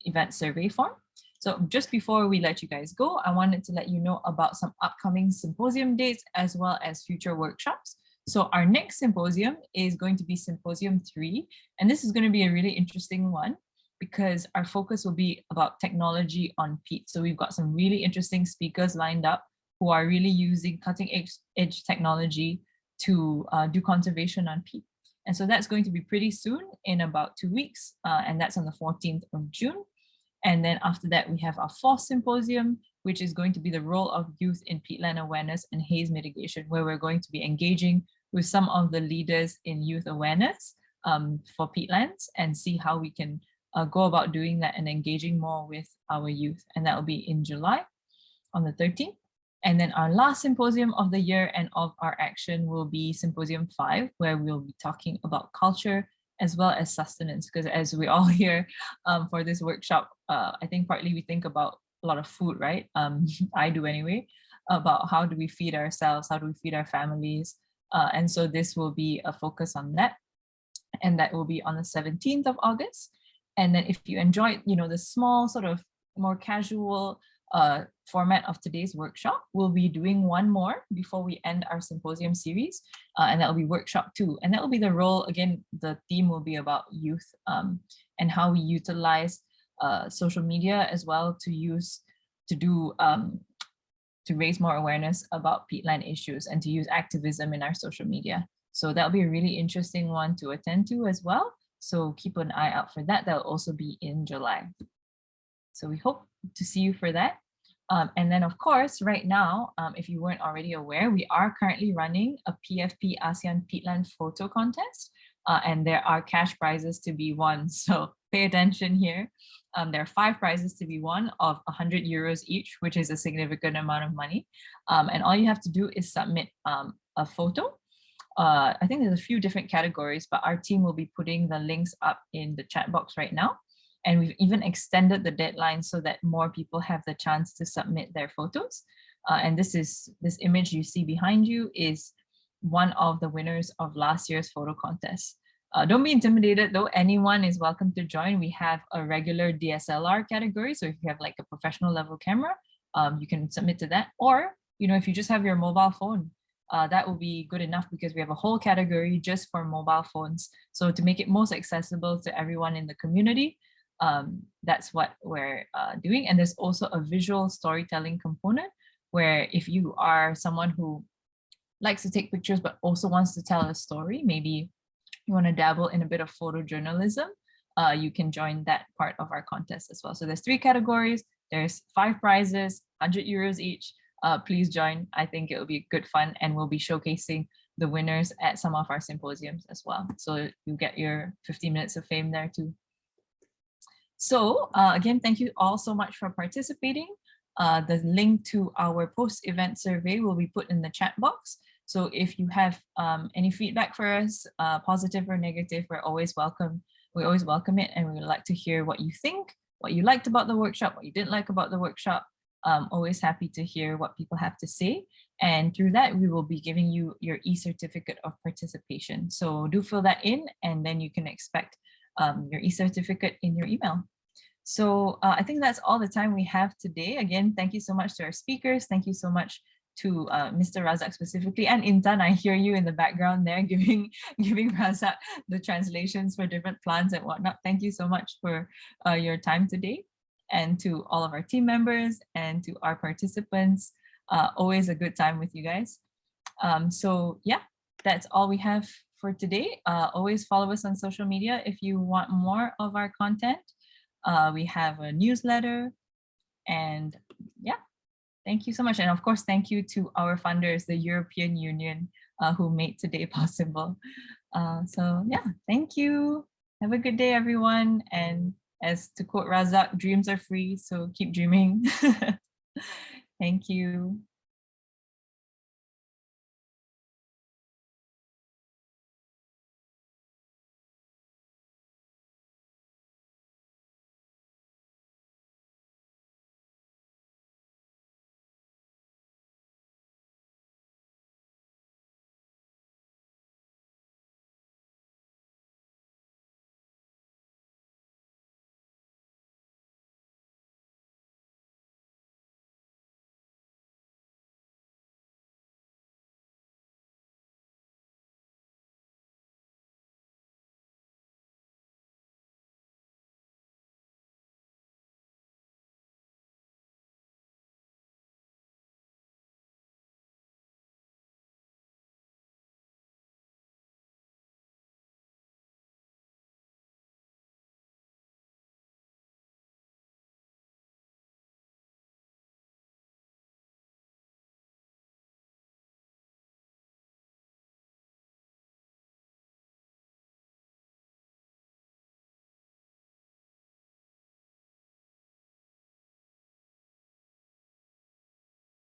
event survey form. So just before we let you guys go, I wanted to let you know about some upcoming symposium dates as well as future workshops. So our next symposium is going to be Symposium 3, and this is going to be a really interesting one because our focus will be about technology on peat. So we've got some really interesting speakers lined up who are really using cutting edge technology to do conservation on peat. And so that's going to be pretty soon, in about 2 weeks, and that's on the 14th of June. And then after that, we have our 4th symposium, which is going to be the role of youth in peatland awareness and haze mitigation, where we're going to be engaging with some of the leaders in youth awareness for peatlands, and see how we can go about doing that and engaging more with our youth. And that will be in July on the 13th. And then our last symposium of the year and of our action will be Symposium 5, where we'll be talking about culture as well as sustenance, because as we all hear for this workshop, I think partly we think about a lot of food, right? I do anyway, about how do we feed ourselves, how do we feed our families, and so this will be a focus on that, and that will be on the 17th of August. And then if you enjoyed, the small sort of more casual format of today's workshop, we'll be doing one more before we end our symposium series, and that will be workshop 2. And that will be the role, again, the theme will be about youth and how we utilize social media as well to raise more awareness about peatland issues and to use activism in our social media. So that'll be a really interesting one to attend to as well. So keep an eye out for that. That'll also be in July. So we hope to see you for that. And then of course, right now, if you weren't already aware, we are currently running a PFP ASEAN Peatland photo contest, and there are cash prizes to be won. So pay attention here. There are 5 prizes to be won of 100 euros each, which is a significant amount of money. And all you have to do is submit a photo. I think there's a few different categories, but our team will be putting the links up in the chat box right now. And we've even extended the deadline so that more people have the chance to submit their photos. And this image you see behind you is one of the winners of last year's photo contest. Don't be intimidated though, anyone is welcome to join. We have a regular DSLR category. So if you have like a professional level camera, you can submit to that. Or, if you just have your mobile phone, that will be good enough, because we have a whole category just for mobile phones. So to make it most accessible to everyone in the community, that's what we're doing. And there's also a visual storytelling component where if you are someone who likes to take pictures but also wants to tell a story, maybe you want to dabble in a bit of photojournalism, you can join that part of our contest as well. So there's 3 categories, there's 5 prizes, 100 euros each. Please join. I think it will be good fun, and we'll be showcasing the winners at some of our symposiums as well. So you get your 15 minutes of fame there too. So again, thank you all so much for participating. The link to our post-event survey will be put in the chat box. So if you have any feedback for us, positive or negative, we're always welcome. We always welcome it, and we would like to hear what you think, what you liked about the workshop, what you didn't like about the workshop. Always happy to hear what people have to say. And through that, we will be giving you your e-certificate of participation. So do fill that in, and then you can expect your e-certificate in your email. So I think that's all the time we have today. Again, thank you so much to our speakers. Thank you so much to Mr. Razak specifically, and Intan, I hear you in the background there giving Razak the translations for different plants and whatnot. Thank you so much for your time today, and to all of our team members and to our participants. Always a good time with you guys. So yeah, that's all we have for today. Always follow us on social media if you want more of our content. We have a newsletter, and yeah, thank you so much. And of course, thank you to our funders, the European Union, who made today possible. So yeah, thank you. Have a good day, everyone. And as to quote Razak, dreams are free, so keep dreaming. Thank you.